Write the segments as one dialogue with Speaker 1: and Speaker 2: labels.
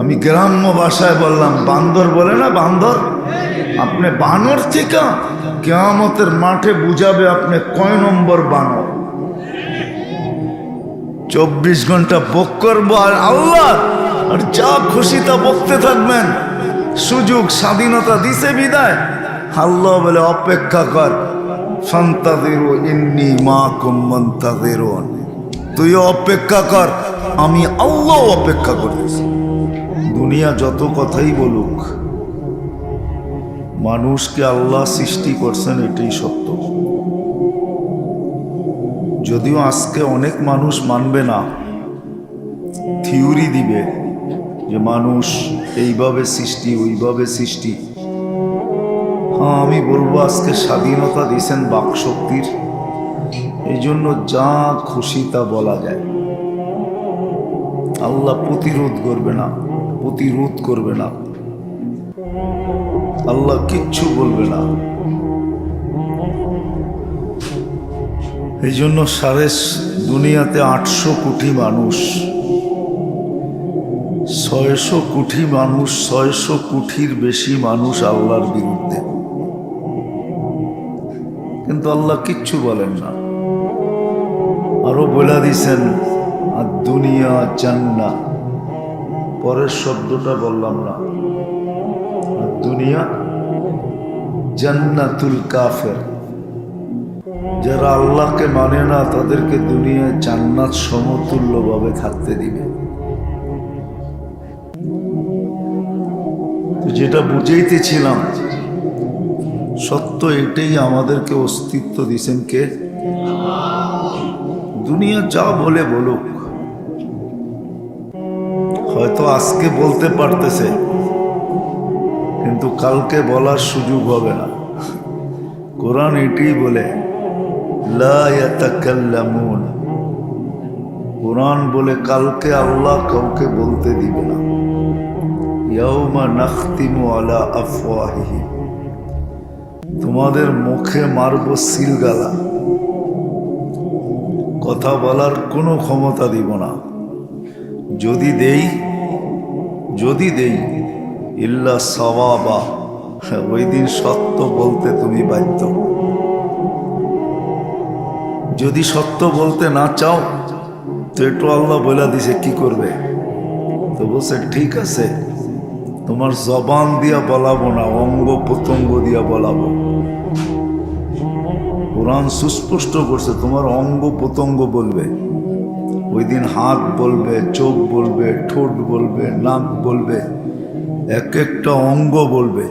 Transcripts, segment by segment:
Speaker 1: আমি গ্রাম্য ভাষায় বললাম, বান্দর বলে না, বান্দর। আপনি বানর থেকে কিয়ামতের মাঠে বুঝাবে আপনি কয় নম্বর বানর। 24 ঘন্টা বক করবো আর আল্লাহ, আর যা খুশি তা বকতে থাকবেন। সুযোগ স্বাধীনতা দিছে বিদায়। আল্লাহ বলে অপেক্ষা কর, ফান্তাযিরু ইন্নী মাকুম মুনতাযিরুন। তুইও অপেক্ষা কর, আমি আল্লাহ অপেক্ষা করতেছি। দুনিয়া যত কথাই বলুক, মানুষকে আল্লাহ সৃষ্টি করছেন, এটাই সত্য। যদিও আজকে অনেক মানুষ মানবে না, থিওরি দিবে যে মানুষ এইভাবে সৃষ্টি, ওইভাবে সৃষ্টি। হ্যাঁ, আমি বলবো আজকে স্বাধীনতা দিয়েছেন বাকশক্তির, এই জন্য যা খুশি তা বলা যায়। আল্লাহ প্রতিরোধ করবে না, প্রতিরোধ করবে না, আল্লাহ কিচ্ছু বলবে না। এই জন্য দুনিয়াতে 800 কোটি মানুষ, 600 কোটি মানুষ, 600 কোটির বেশি মানুষ আল্লাহর বিরুদ্ধে, কিন্তু আল্লাহ কিচ্ছু বলেন না। আরো বলে দিছেন আর দুনিয়া জান্নাহ, পরের শব্দটা বললাম না। আর দুনিয়া জান্নাতুল কাফের, যারা আল্লাহকে মানে না তাদেরকে দুনিয়ায় জান্নাত সমতুল্যভাবে থাকতে দিবে। তো যেটা বুঝাইতেছিলাম, সত্য এটাই, আমাদেরকে অস্তিত্ব দিছেন কে? দুনিয়া যা বলে বলুক, হয়তো আজকে বলতে পারতেছে কিন্তু কালকে বলার সুযোগ হবে না। কোরআন এটাই বলে, লা ইয়াতাকাল্লামুন। কোরআন বলে কালকে আল্লাহ কাউকে বলতে দিবে না। ইয়াউমা নাখতিমু আলা আফওয়াহিহিম, তোমাদের মুখে মারব সিলগালা, কথা বলার কোনো ক্ষমতা দিব না। যদি দেই ইল্লা সাওয়াবা, ওই দিন সত্য বলতে তুমি বাধ্য। যদি সত্য বলতে না চাও তো একটু আল্লাহ বলে দিছে কি করবে, তো বলছে ঠিক আছে, তোমার জবান দিয়া বলাবো না, অঙ্গ প্রত্যঙ্গ দিয়া বলাবো। কোরআন সুস্পষ্ট করছে তোমার অঙ্গ প্রত্যঙ্গ বলবে। ওই দিন হাত বলবে, চোখ বলবে, ঠোঁট বলবে, নাক বলবে, এক একটা অঙ্গ বলবে।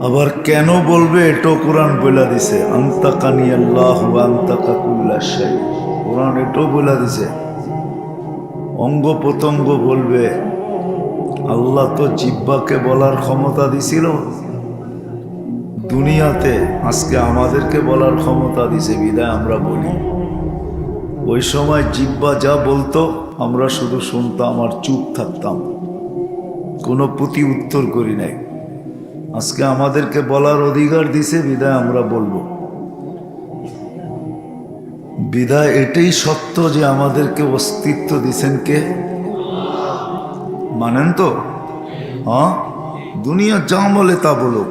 Speaker 1: আবার কেন বলবে এটাও কোরআন বলে দিছে, আনতাকানি আল্লাহু ওয়া আনতাকা কুল্লা শাই। কোরআন এটাও বলে দিছে অঙ্গ প্রত্যঙ্গ বলবে। আল্লাহ তো জিহ্বাকে বলার ক্ষমতা দিছিল দুনিয়াতে, আজকে আমাদেরকে বলার ক্ষমতা দিছে, বিদায় আমরা বলি। ওই সময় জিহ্বা যা বলতো আমরা শুধু শুনতাম আর চুপ থাকতাম, কোনো প্রতি উত্তর করি নাই। আজকে আমাদেরকে বলার অধিকার দিছে, বিদায় আমরা বলবো। বিদায় এটাই সত্য যে আমাদেরকে অস্তিত্ব দিছেন কে? মানেন তো? হ্যাঁ, দুনিয়া যা বলে তা বলুক।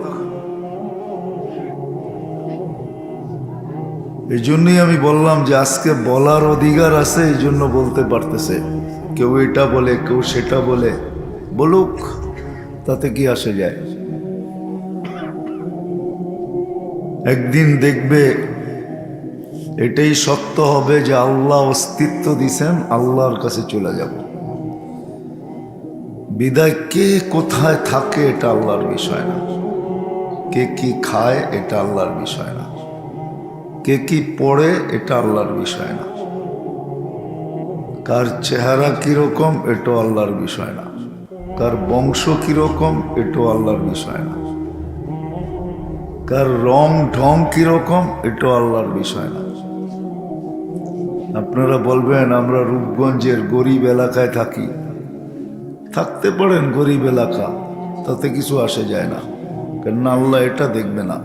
Speaker 1: এই জন্যই আমি বললাম যে আজকে বলার অধিকার আছে, এই জন্য বলতে পারতেছে। কেউ এটা বলে, কেউ সেটা বলে, বলুক, তাতে কি আসে যায়? একদিন দেখবে এটাই সত্য হবে যে আল্লাহ অস্তিত্ব দিছেন, আল্লাহর কাছে চলে যাব। বিদায় কে কোথায় থাকে এটা আল্লাহর বিষয় না, কে কি খায় এটা আল্লাহর বিষয় না, কে কি পড়ে এটা আল্লাহর বিষয় না, কার চেহারা কিরকম এটাও আল্লাহর বিষয় না, কার বংশ কিরকম এটাও আল্লাহর বিষয় না, কার রং ঢং কিরকম এটাও আল্লাহর বিষয় না। আপনারা বলবেন আমরা রূপগঞ্জের গরিব এলাকায় থাকি, থাকতে পারেন গরিব এলাকা, তাতে কিছু আসে যায় না, কেননা আল্লাহ এটা দেখবে না।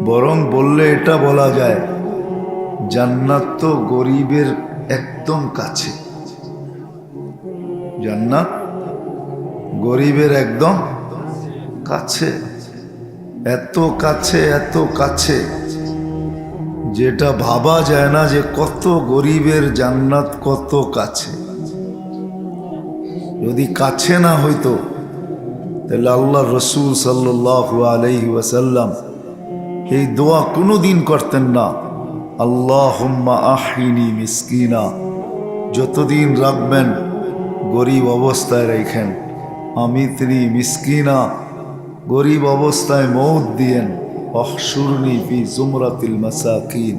Speaker 1: বরং বললে এটা বলা যায়, জান্নাত তো গরিবের একদম কাছে। জান্নাত গরিবের একদম কাছে, এত কাছে, এত কাছে যেটা ভাবা যায় না যে কত গরিবের জান্নাত কত কাছে। যদি কাছে না হইতো তাহলে আল্লাহ রসুল সাল্লাল্লাহু আলাইহি ওয়াসাল্লাম এই দোয়া কোনোদিন করতেন না, আল্লাহুম্মা আহিনি মিসকিনা। যতদিন রাখবেন গরিব অবস্থায় রেখেন, আমিত্রি মিসকিনা, গরিব অবস্থায় মৌত দিয়েন, অহশুরনি ফি জুমরাতিল মাসাকিন,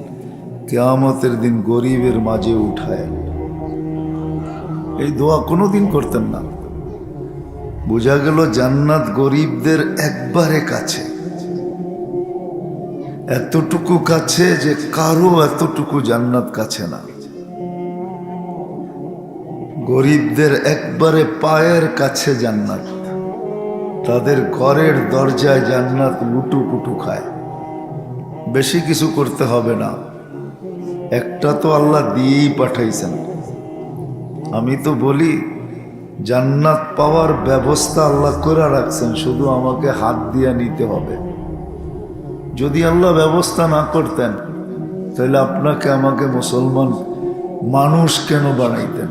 Speaker 1: কিয়ামতের দিন গরিবের মাঝে উঠায়। এই দোয়া কোনোদিন করতেন না। বোঝা গেল জান্নাত গরিবদের একবারে কাছে, এতটুকু কাছে যে কারো এতটুকু জান্নাত কাছে না। গরিবদের একবারে পায়ের কাছে জান্নাত, তাদের ঘরের দরজায় জান্নাত লুটুপুটু খায়। বেশি কিছু করতে হবে না, একটা তো আল্লাহ দিয়েই পাঠাইছেন। আমি তো বলি জান্নাত পাওয়ার ব্যবস্থা আল্লাহ করে রাখছেন, শুধু আমাকে হাত দিয়ে নিতে হবে। যদি আল্লাহ ব্যবস্থা না করতেন তাহলে আপনাকে আমাকে মুসলমান মানুষ কেন বানাইতেন?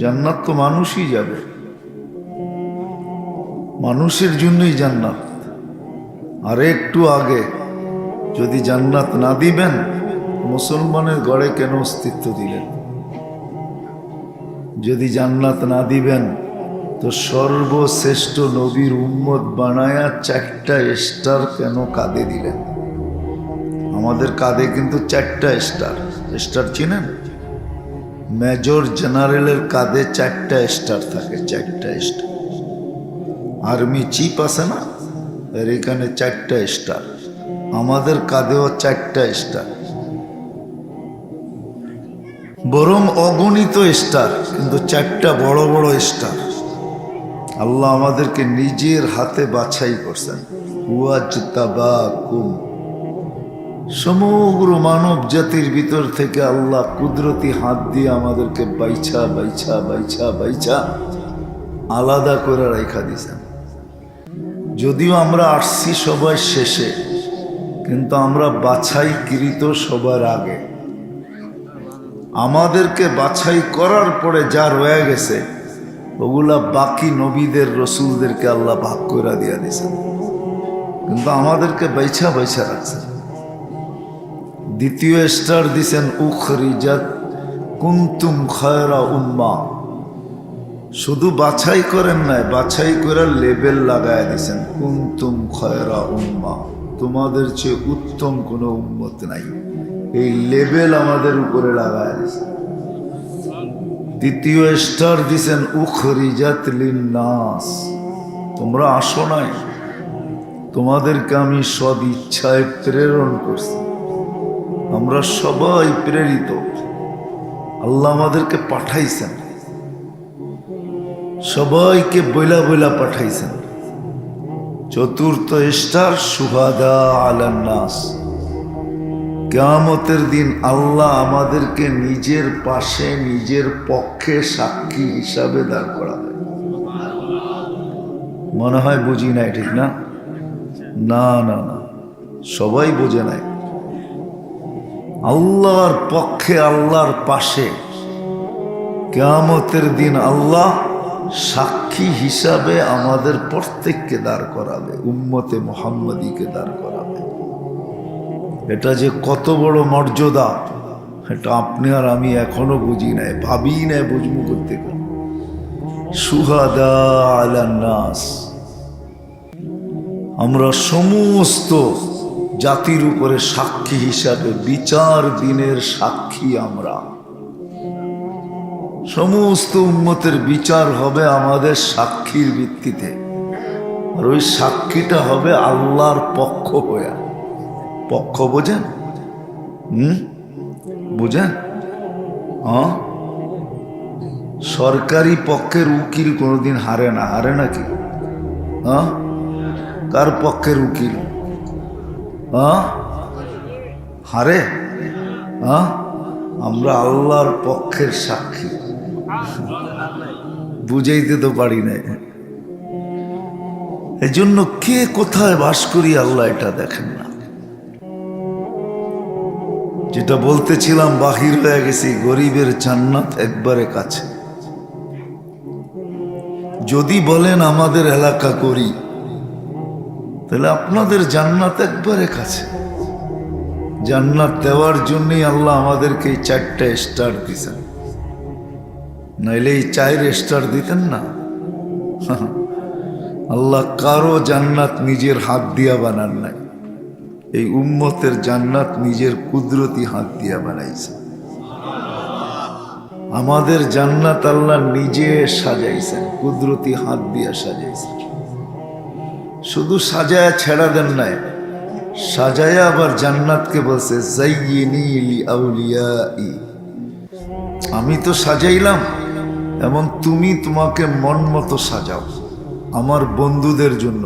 Speaker 1: জান্নাত তো মানুষই যাবে, মানুষের জন্যই জান্নাত। আর একটু আগে যদি জান্নাত না দিবেন, মুসলমানের গড়ে কেন অস্তিত্ব দিলেন? যদি জান্নাত না দিবেন তো সর্বশ্রেষ্ঠ নবীর উম্মত বানায়া 4টা স্টার কেন কাঁধে দিলেন? আমাদের কাঁধে কিন্তু 4টা স্টার। স্টার চিনেন? মেজর জেনারেলের কাঁধে 4টা স্টার থাকে, 4টা স্টার। আর্মি চিফ আছে না, এর এখানে 4টা স্টার। আমাদের কাঁধেও 4টা স্টার, বরং অগণিত স্টার, কিন্তু 4টা বড় বড় স্টার। আল্লাহ আমাদেরকে নিজের হাতে বাছাই করছেন। ওয়াজতাবাকুম, সমগ্র মানব জাতির ভিতর থেকে আল্লাহ কুদরতি হাত দিয়ে আমাদেরকে বাইছা বাইছা বাইছা বাইছা আলাদা করে রাখা দিয়েছেন। যদিও আমরা আসছি সবাই শেষে, কিন্তু আমরা বাছাইকৃত সবার আগে। আমাদেরকে বাছাই করার পরে যা রয়ে গেছে ওগুলা বাকি নবীদের রসুলদেরকে আল্লাহ ভাগ করে দিয়া দিয়েছেন, কিন্তু আমাদেরকে বাইছা বাইছা রাখছেন। দ্বিতীয় স্টার দিছেন উখরিজাত কুনতুম খায়রা উম্মাহ। শুধু বাছাই করেন নাই, বাছাই করে লেবেল লাগায় দিছেন, কুনতুম খায়রা উম্মাহ, তোমাদের চেয়ে উত্তম কোনো উম্মত নাই। এই লেবেল আমাদের উপরে লাগায় দিছেন। দ্বিতীয় স্টার দিছেন উখরিজাত লিন্নাস, তোমরা আসো নাই, তোমাদেরকে আমি সদ ইচ্ছায় প্রেরণ করছি। আমরা সবাই প্রেরিত, আল্লাহ আমাদেরকে পাঠাইছেন, সবাইকে বইলা বইলা পাঠাইছেন। চতুর্থ স্টার শুহাদা আলান নাস, কিয়ামতের দিন আল্লাহ আমাদেরকে নিজের পাশে নিজের পক্ষে সাক্ষী হিসাবে দাঁড় করাবে। মনে হয় বুঝি নাই, ঠিক না? না না না, সবাই বোঝে নাই। আল্লাহর পক্ষে আল্লাহর পাশে কিয়ামতের দিন আল্লাহ সাক্ষী হিসাবে আমাদের প্রত্যেককে দাঁড় করাবে, উম্মতে মুহাম্মাদীকে দাঁড় করাবে। এটা যে কত বড় মর্যাদা, এটা আপনি আর আমি এখনো বুঝি নাই, ভাবি নাই, বুঝবো করতে। শুহাদা আলান নাস, আমরা সমস্ত জাতির উপরে সাক্ষী হিসাবে, বিচার দিনের সাক্ষী আমরা। সমস্ত উম্মতের বিচার হবে আমাদের সাক্ষীর ভিত্তিতে, আর ওই সাক্ষীটা হবে আল্লাহর পক্ষ হয়ে। পক্ষ বোঝেন? বুঝেন? সরকারি পক্ষের উকিল কোনোদিন হারে না, হারে নাকি? কার পক্ষের উকিল হারে? আমরা আল্লাহর পক্ষের সাক্ষী, বুঝাইতে তো পারি না। এই জন্য কে কোথায় বাস করি আল্লাহ এটা দেখেন না। যেটা বলতেছিলাম, বাহির হয়ে গেছি, গরিবের জান্নাত একবারে কাছে। যদি বলেন আমাদের এলাকা করি, তাহলে আপনাদের জান্নাত একবারে কাছে। জান্নাত দেওয়ার জন্যই আল্লাহ আমাদেরকে এই 4টা স্টার দিতেন, নাইলে এই 4 স্টার দিতেন না। আল্লাহ কারো জান্নাত নিজের হাত দিয়া বানান নাই, এই উম্মতের জান্নাত নিজের কুদরতি হাত দিয়া বানাইছে। আমাদের জান্নাত আল্লাহ নিজে সাজাইছেন, কুদরতি হাত দিয়া সাজাইছেন। শুধু সাজায়া ছেড়া দেন নাই, সাজায়া আবার জান্নাতকে বলছে যাইয়িনি লিআউলিয়াই, আমি তো সাজাইলাম, এমন তুমি তোমাকে মন মতো সাজাও আমার বন্ধুদের জন্য।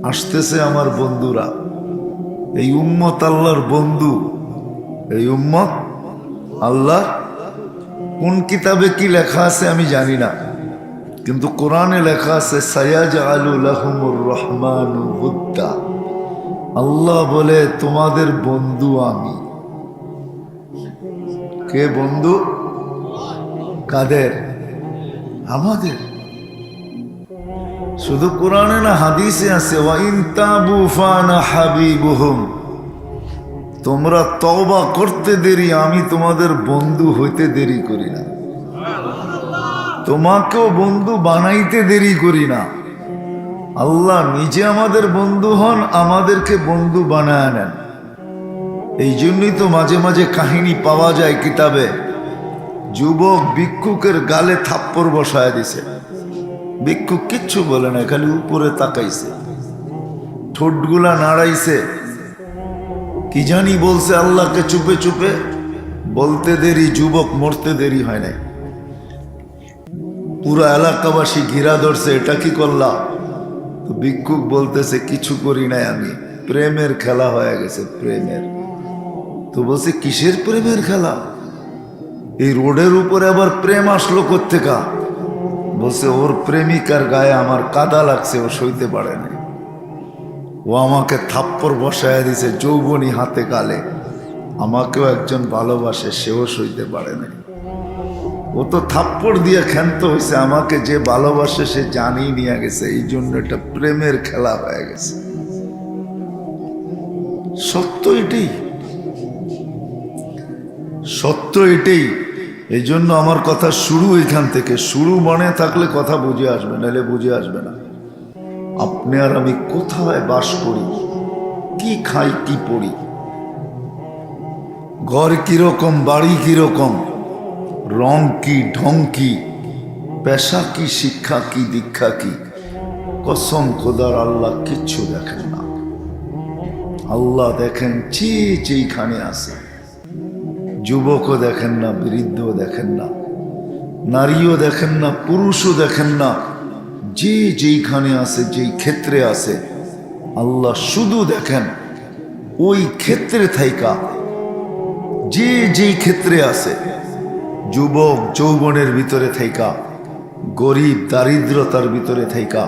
Speaker 1: আসতেছে আমার বন্ধুরা, এই উম্মত আল্লাহর বন্ধু, এই উম্মত আল্লাহ। কোন কিতাবে কি লেখা আছে আমি জানি না, কিন্তু কোরআনে লেখা আছে সায়াজআলু লাহুমুর রহমানু উদ্দা। আল্লাহ বলে তোমাদের বন্ধু আমি। কে বন্ধু? কাদের? আমাদের। শুধু কোরআনে না, হাদিসে আছে ওয়াইন তাবু ফানা হাবিবুহুম, তোমরা তওবা করতে দেরি, আমি তোমাদের বন্ধু হইতে দেরি করি না। তোমাকেও বন্ধু বানাইতে দেরি করি না। আল্লাহ নিজে আমাদের বন্ধু হন, আমাদেরকে বন্ধু বানায় নেন। এই জন্যই তো মাঝে মাঝে কাহিনী পাওয়া যায় কিতাবে, যুবক ভিক্ষুকের গালে থাপ্পড় বসায় দিছে, ভিক্ষুক কিচ্ছু বলে না, খালি উপরে তাকাইছে, ঠোঁটগুলা নাড়াইছে, কি জানি বলছে আল্লাহকে চুপে চুপে। বলতে দেরি, যুবক মরতে দেরি হয় নাই। পুরো এলাকাবাসী ঘিরা ধরছে, এটা কি করলা? তো ভিক্ষুক বলতেছে কিছু করি নাই আমি, প্রেমের খেলা হয়ে গেছে, প্রেমের। তো বলছে কিসের প্রেমের খেলা? এই রোডের উপরে আবার প্রেম আসলো কোত্থেকা? বলছে ওর প্রেমিকার গায়ে আমার কাদা লাগছে, ও সইতে পারে না, ও আমাকে থাপ্পড় বসায় দিছে যৌবনী হাতে গালে। আমাকেও একজন ভালোবাসে, সেও সইতে পারে না, ও তো থাপ্পড় দিয়ে ক্ষান্ত হয়েছে, আমাকে যে ভালোবাসে সে জানিয়ে নিয়ে গেছে, এই জন্য এটা প্রেমের খেলা হয়ে গেছে। সত্য এটাই, সত্য এটাই। এই জন্য আমার কথা শুরু এখান থেকে, শুরু মনে থাকলে কথা বুঝে আসবে, নাহলে বুঝে আসবে না। আপনি আর আমি কোথায় বাস করি, কি খাই, কি পড়ি, ঘর কিরকম, বাড়ি কিরকম, রং কি, ঢং কি, পেশা কি, শিক্ষা কি, দীক্ষা কি, কসম খোদার আল্লাহ কিচ্ছু দেখেন না। আল্লাহ দেখেন যে যেইখানে আছে। যুবকও দেখেন না, বৃদ্ধও দেখেন না, নারীও দেখেন না, পুরুষও দেখেন না, যে যেইখানে আছে, যেই ক্ষেত্রে আছে, আল্লাহ শুধু দেখেন ওই ক্ষেত্রে থাইকা, যে যেই ক্ষেত্রে আছে, যুবক যৌবনের ভিতরে থাইকা, গরিব দারিদ্রতার ভিতরে থাইকা,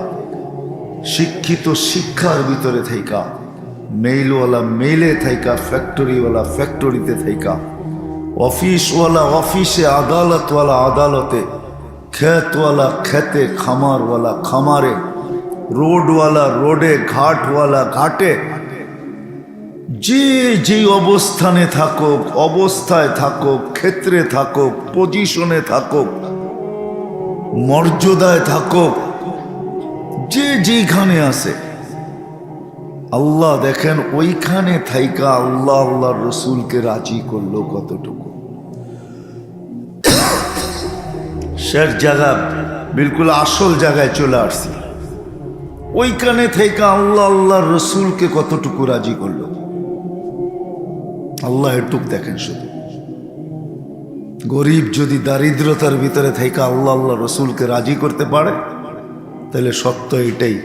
Speaker 1: শিক্ষিত শিক্ষার ভিতরে থাইকা, মেইলওয়ালা মেইলে থাইকা, ফ্যাক্টরিওয়ালা ফ্যাক্টরিতে থাইকা, অফিসওয়ালা অফিসে, আদালতওয়ালা আদালতে, ক্ষেতওয়ালা খেতে, খামারওয়ালা খামারে, রোডওয়ালা রোডে, ঘাটওয়ালা ঘাটে, যে যেই অবস্থানে থাকুক, অবস্থায় থাকুক, ক্ষেত্রে থাকুক, পজিশনে থাকুক, মর্যাদায় থাকুক, যে যেখানে আছে, আল্লাহ দেখেন ওইখানে থাইকা আল্লাহ আল্লাহ রসুলকে রাজি করলো কতটুকু। শেষ জায়গা, বিলকুল আসল জায়গায় চলে আসছি, ওইখানে থেকে আল্লাহ আল্লাহ রসুলকে কতটুকু রাজি করলো। আল্লাহ এটুক দেখেন শুধু। গরিব যদি দারিদ্রতার ভিতরে থেকে আল্লাহ আল্লাহ রসুলকে রাজি করতে পারে, তাহলে সত্য এটাই,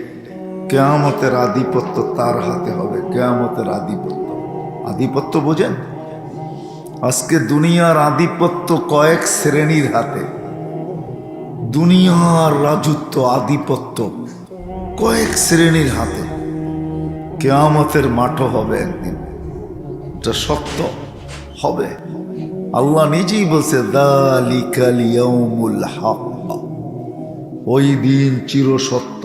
Speaker 1: কিয়ামতের আধিপত্য তার হাতে হবে। কিয়ামতের আধিপত্য, আধিপত্য বোঝেন? আজকে দুনিয়ার আধিপত্য কয়েক শ্রেণীর হাতে। দুনিয়ার রাজত্ব, আধিপত্য কয়েক শ্রেণীর হাতে। কিয়ামতের মাঠও হবে একদিন, এটা সত্য হবে। আল্লাহ নিজেই বলছে যালিকাল ইয়াউমুল হক, ওই দিন চিরসত্য।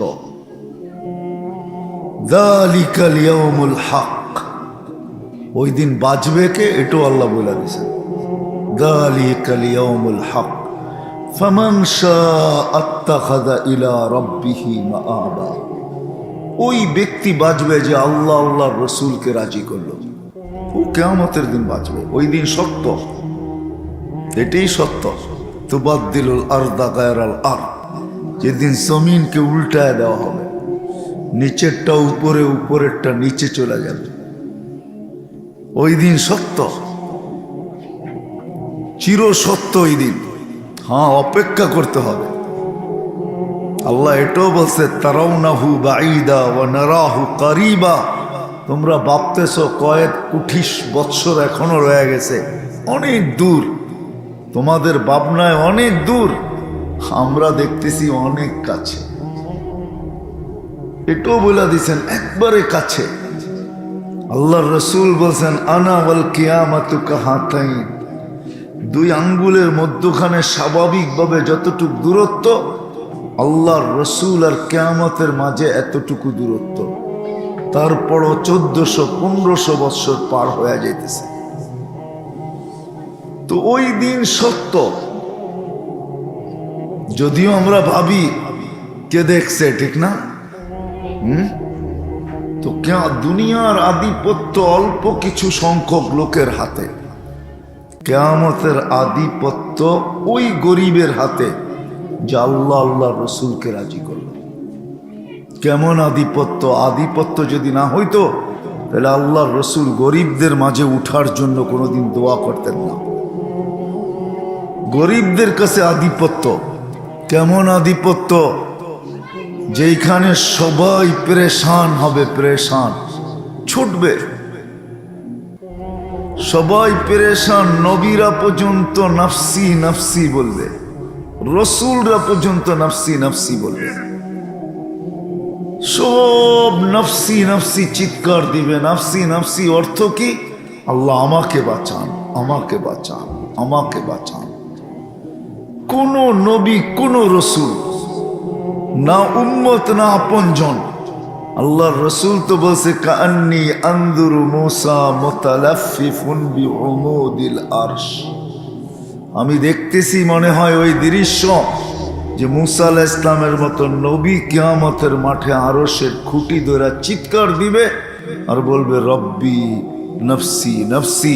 Speaker 1: যালিকাল ইয়াউমুল হক, ওই দিন বাঁচবে কে এটাও আল্লাহ বলে দিয়েছেন। যালিকাল ইয়াউমুল হক ফামান শাআ আত্তাখাযা ইলা রাব্বিহি মাআবা, ওই ব্যক্তি বাঁচবে যে আল্লাহ আল্লাহর রসুলকে রাজি করলো, ও কিয়ামতের দিন বাঁচবে। ওই দিন সত্য, এটাই সত্য। তুবাদদিলুল আরদা গায়রাল আরদ, যেদিন জমিনকে উল্টায় দেওয়া হবে, নিচেরটা উপরে, উপরেরটা নিচে চলে যাবে। ওই দিন সত্য, চির সত্য ওই দিন। হ্যাঁ, অপেক্ষা করতে হবে। আল্লাহ এটাও বলছে তারাউনাহু বাঈদা ওয়া নারাহু কারিবা, তোমরা ভাবতেছো কয়েক কোটি বৎসর এখনো রয়ে গেছে, অনেক দূর, তোমাদের ভাবনায় অনেক দূর, আমরা দেখতেছি অনেক কাছে। এটাও বলে দিছেন একবারে কাছে। আল্লাহর রসুল বলছেন আনা ওয়াল কিয়ামাতু কাহাতাইন, দুই আঙ্গুলের মধ্যখানে স্বাভাবিকভাবে যতটুকু দূরত্ব, আল্লাহর রসুল আর কিয়ামতের মাঝে এতটুকু দূরত্ব। তারপরও 1400-1500 বৎসর পার হয়ে যাইতেছে। তো ওই দিন সত্য, যদিও আমরা ভাবি কে দেখছে, ঠিক না? তো দুনিয়ার আধিপত্য অল্প কিছু সংখ্যক লোকের হাতে, কিয়ামতের আধিপত্য ওই গরিবের হাতে যে আল্লাহ আল্লাহ রসুলকে রাজি করল। কেমন আধিপত্য? আধিপত্য যদি না হইতো তাহলে আল্লাহর রসুল গরিবদের মাঝে উঠার জন্য কোনোদিন দোয়া করতেন না। গরিবদের কাছে আধিপত্য, কেমন আধিপত্য? যেখানে সবাই পেরেশান হবে, পেরেশান ছুটবে, সবাই পেরেশান, নবীরা পর্যন্ত নাফসি নাফসি বলবে, রসুলরা পর্যন্ত নাফসি নাফসি বলবে, সব নাফসি নাফসি চিৎকার দিবে। নাফসি নাফসি অর্থ কি? আল্লাহ আমাকে বাঁচান, আমাকে বাঁচান, আমাকে বাঁচান। কোন নবী, কোন রসুল, না উম্মত না আপনজন, আল্লাহর রসুল তো বলছে কাআন্নী আনজুরু মূসা মুতালাফফিফুন বিউমুদিল আরশ, আমি দেখতেছি মনে হয় ওই দৃশ্য যে মূসা আলাইহিস সালামের মতো নবী কিয়ামতের মাঠে আরশের খুঁটি ধরে চিৎকার দিবে আর বলবে রব্বি নফসি নফসি,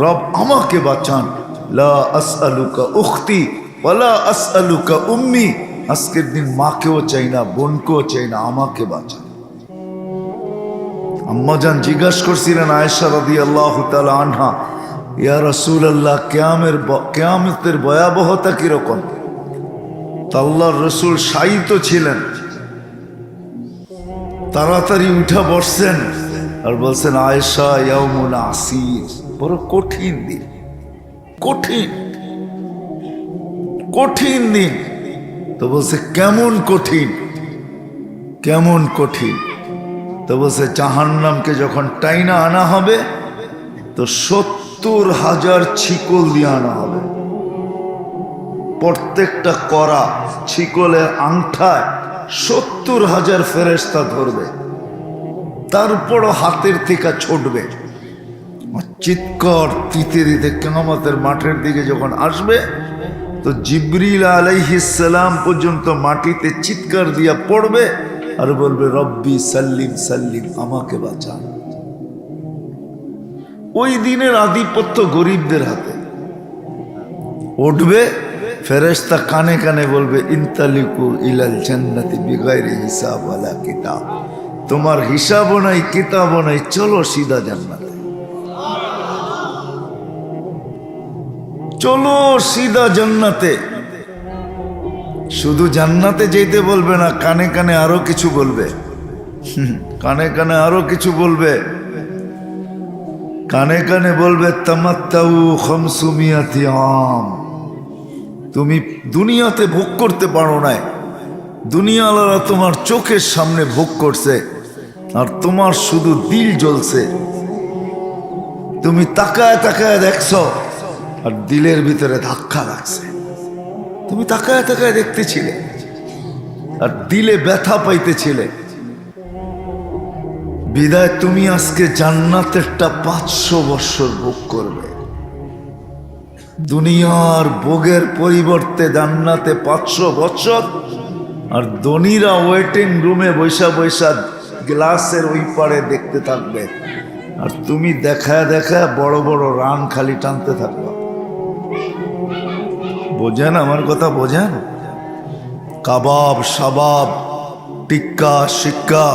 Speaker 1: রব আমাকে বাঁচান, লা আসআলুকা উখতি ওয়ালা আসআলুকা উম্মি, আজকের দিন মাকেও চাই না, বোনকেও চাই না, আমাকে বাঁচান। আম্মাজান জিজ্ঞাসা করছিলেন আয়েশা রাদিয়াল্লাহু তাআলা আনহা, ইয়া রাসূলুল্লাহ, কিয়ামতের ভয়াবহতা কিরকম? আল্লাহর রসুল শায়িত ছিলেন, তাড়াতাড়ি উঠা বসছেন আর বলছেন আয়েশা ইয়াউমুন আসির, বড় কঠিন দিন, কঠিন কঠিন দিন। তো বলছে কেমন কঠিন, কেমন কঠিন? তো বলছে জাহান্নামকে যখন টাইনা আনা হবে তো 70,000 ছিকল দিয়ে আনা হবে, প্রত্যেকটা করা ছিকলের আংঠায় 70,000 ফেরেশতা ধরবে, তারপরও হাতের থেকে ছুটবে, চিৎকার দিতে দিতে কিয়ামতের মাঠের দিকে যখন আসবে তো জিবরিল আলাইহিস সালাম পর্যন্ত মাটিতে চিৎকার দিয়া পড়বে আর বলবে রব্বি সাল্লিম সাল্লিম, আমাকে বাঁচান। ওই দিনের আধিপত্য গরিবদের হাতে। উঠবে ফেরেশতা কানে কানে বলবে ইনতালিকু ইলাল জান্নাতি বিগাইরি হিসাব ওয়ালা কিতাব, তোমার হিসাবও নাই, কিতাবও নাই, চলো সিধা জান্নাতে, চলো সিধা জান্নাতে। শুধু জান্নাতে যেতে বলবে না, কানে কানে আরো কিছু বলবে, কানে কানে আরো কিছু বলবে। কানে কানে বলবে তামাত্তাউ খামসুমিয়াতি আম। তুমি দুনিয়াতে ভোগ করতে পারো না, দুনিয়াওয়ালারা তোমার চোখের সামনে ভোগ করছে আর তোমার শুধু দিল জ্বলছে। তুমি তাকায় তাকায় দেখছো আর দিলের ভিতরে ধাক্কা লাগছে। তুমি তাকায় তাকায় দেখতেছিলে আর দিলে ব্যথা পাইতেছিলে। বিদায় তুমি আজকে জান্নাতেরটা 500 বছর ভোগ করবে। দুনিয়ার ভোগের পরিবর্তে জান্নাতে 500 বছর। আর ধনীরা ওয়েটিং রুমে বৈশা বৈশা গ্লাসের ওই পারে দেখতে থাকবে আর তুমি দেখায় দেখায় বড় বড় রান খালি টানতে থাকবে। বোঝেন আমার কথা? বোঝেন? কাবাব, শাবাব, টিক্কা, শিক্কা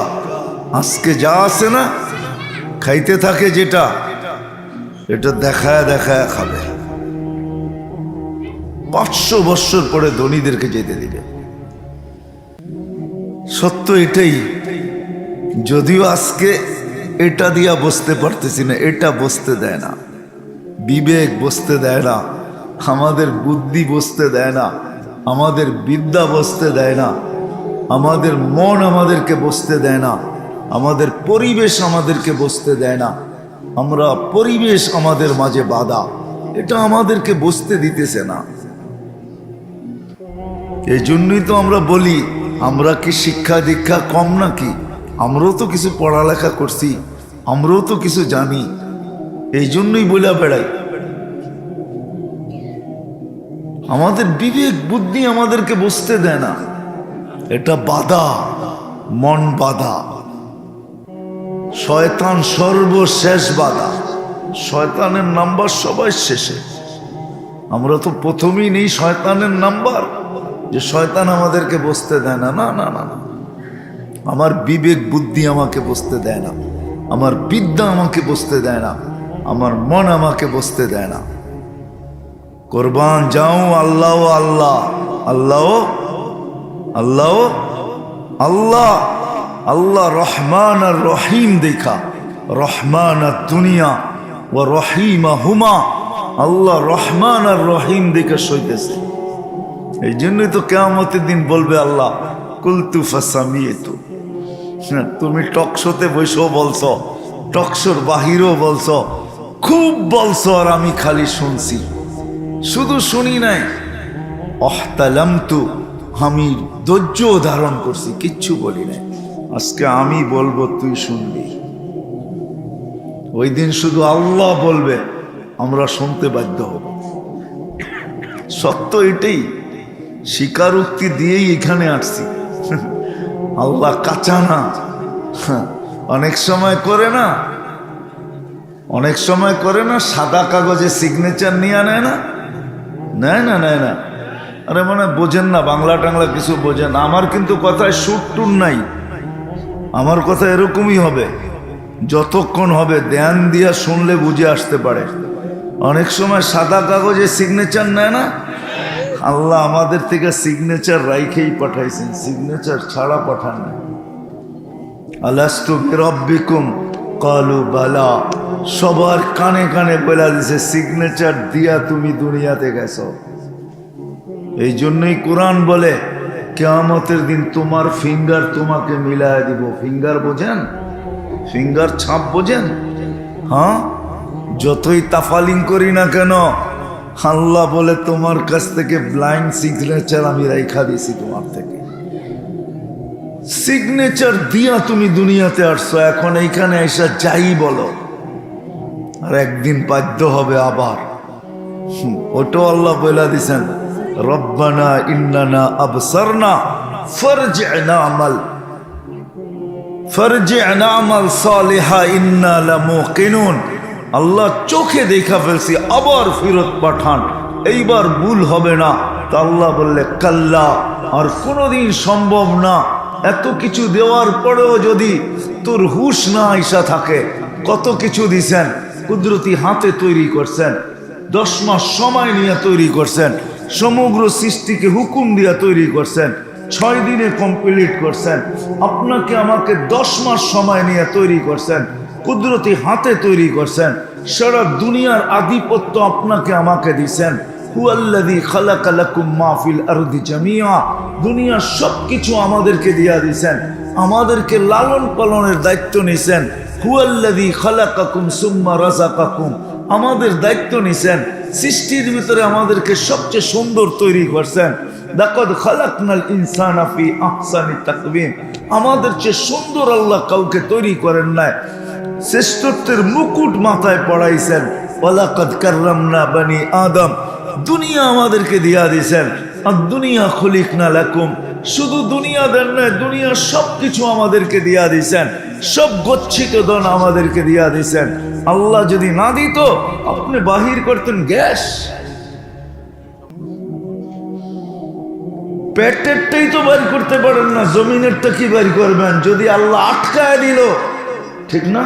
Speaker 1: আজকে যা আছে না, খাইতে থাকে যেটা, এটা দেখায় দেখায় খাবে। 500 বছর পরে ধনীদেরকে যেতে দিবে। সত্য এটাই। যদিও আজকে এটা দিয়া বসতে পারতেছি না, এটা বসতে দেয় না, বিবেক বসতে দেয় না, আমাদের বুদ্ধি বসতে দেয় না, আমাদের বিদ্যা বসতে দেয় না, আমাদের মন আমাদেরকে বসতে দেয় না, আমাদের পরিবেশ আমাদেরকে বসতে দেয় না। আমরা পরিবেশ আমাদের মাঝে বাধা, এটা আমাদেরকে বসতে দিতেছে না। এই জন্যই তো আমরা বলি, আমরা কি শিক্ষা দীক্ষা কম নাকি? আমরাও তো কিছু পড়ালেখা করছি, আমরাও তো কিছু জানি। এই জন্যই বলে বেড়াই। আমাদের বিবেক বুদ্ধি আমাদেরকে বসতে দেয় না, এটা বাধা, মন বাধা। শয়তান সর্বশেষ বাধা। শয়তানের নাম্বার সবাই শেষে। আমরা তো প্রথমেই নেই শয়তানের নাম্বার, যে শয়তান আমাদেরকে বসতে দেয় না। না না না না, আমার বিবেক বুদ্ধি আমাকে বসতে দেয় না, আমার বিদ্যা আমাকে বসতে দেয় না, আমার মন আমাকে বসতে দেয় না। কোরবান যাও আল্লাহ আল্লাহ আল্লাহ আল্লাহ আল্লাহ আল্লাহ রহমান আর রহিম দেখা। রহমান আর দুনিয়া ও রহিমা হুমা। আল্লাহ রহমান আর রহিম দেখে সইতেছে। এই জন্যই তো কিয়ামতের দিন বলবে আল্লাহ কুলতু ফাসামিয়েতু। তুমি টকশোতে বসেও বলছো, টকশোর বাহিরেও বলছো, খুব বলছো, আর আমি খালি শুনছি। শুধু শুনি নাই, অহতালামতু, আমি ধৈর্য ধারণ করছি, কিচ্ছু বলি নাই। আজকে আমি বলবো, তুই শুনবি। ওই দিন শুধু আল্লাহ বলবে, আমরা শুনতে বাধ্য হব। সত্য এটাই। স্বীকারোক্তি দিয়েই এখানে আসছি। আল্লাহ কাঁচা না। অনেক সময় করে না, অনেক সময় করে না, সাদা কাগজে সিগনেচার নিয়ে নেয় না, নেয় না, নেয় না। আরে মানে বোঝেন না, বাংলা টাংলা কিছু বোঝেন। আমার কিন্তু কথায় সুর টুর নাই, আমার কথা এরকমই হবে। যতক্ষণ হবে ধ্যান দিয়া শুনলে বুঝে আসতে পারে। অনেক সময় সাদা কাগজে সিগনেচার নেয় না। আল্লাহ আমাদের থেকে সিগনেচার রাইখেই পাঠাইছেন, সিগনেচার ছাড়া পাঠান না। আলাস্তু বিরাব্বিকুম ক্বালু বালা। সবার কানে কানে বলে দিছে, সিগনেচার দিয়া তুমি দুনিয়াতে গেছো। এই জন্যই কোরআন বলে কিয়ামতের দিন তোমার ফিঙ্গার তোমাকে মিলায় দিব। ফিঙ্গার বোঝেন? ফিঙ্গার ছাপ বোঝেন? হ্যাঁ, যতই তাফালিং করি না কেন, আল্লাহ বলে তোমার কাছ থেকে ব্লাইন্ড সিগনেচার আমি রাইখা দিছি। তোমার থেকে সিগনেচার দিয়া তুমি দুনিয়াতে আসছো। এখন এইখানে এসে যাই বলো, আর একদিন বাধ্য হবে আবার। ওটাও আল্লাহ বলে দিছেন, রব্বানা ইন্নানা আবসারনা ফারজি'না আমাল সালিহা ইন্না লামুকিনুন। আল্লাহ চোখে দেখা ফেলছি, আবার ফেরত পাঠান, এইবার ভুল হবে না। তা আল্লাহ বললে কাল্লা, আর কোনোদিন সম্ভব না। এত কিছু দেওয়ার পরেও যদি তোর হুশ না আইসা থাকে, কত কিছু দিছেন, কুদরতি হাতে তৈরি করছেন, 10 মাস সময় নিয়ে তৈরি করছেন, সমগ্র সৃষ্টিকে হুকুম দিয়া তৈরি করছেন, 6 দিনে কমপ্লিট করছেন। আপনাকে আমাকে 10 মাস সময় নিয়ে তৈরি করছেন, কুদরতি হাতে তৈরি করছেন। সারা দুনিয়ার আধিপত্য আপনাকে আমাকে দিছেন। হুয়াল্লাযী খালাকা লাকুম মা ফিল আরদি জামিআ, দুনিয়ার সবকিছু আমাদেরকে দিয়া দিছেন, আমাদেরকে লালন পালনের দায়িত্ব নিছেন। হুয়াল্লাযী খালাকাকুম সুম্মা রাযাকাকুম, আমাদের দায়িত্ব নিছেন, সৃষ্টির ভিতরে আমাদেরকে সবচেয়ে সুন্দর তৈরি করছেন। লাকাদ খালাকনাল ইনসানা ফি আহসানি তাকওয়িম, আমাদের চেয়ে সুন্দর আল্লাহ কাউকে তৈরি করেন নাই, শ্রেষ্ঠত্বের মুকুট মাথায় পড়াইছেন। ওয়ালাকাদ কাররামনা বানি আদম, দুনিয়া আমাদেরকে দিয়া দিয়েছেন। আর দুনিয়া খুলিকনা লাকুম, শুধু দুনিয়া দেন নয়, দুনিয়ার সবকিছু আমাদেরকে দিয়া দিয়েছেন, সব গচ্ছিত ধন আমাদেরকে দিয়া দিয়েছেন। আল্লাহ যদি না দিত, আপনি বাহির করতেন গ্যাস, পেটেরটাই তো বের করতে পারেন না, জমিনেরটা কি বের করবেন? যদি আল্লাহ আটকায় দিল, ঠিক না?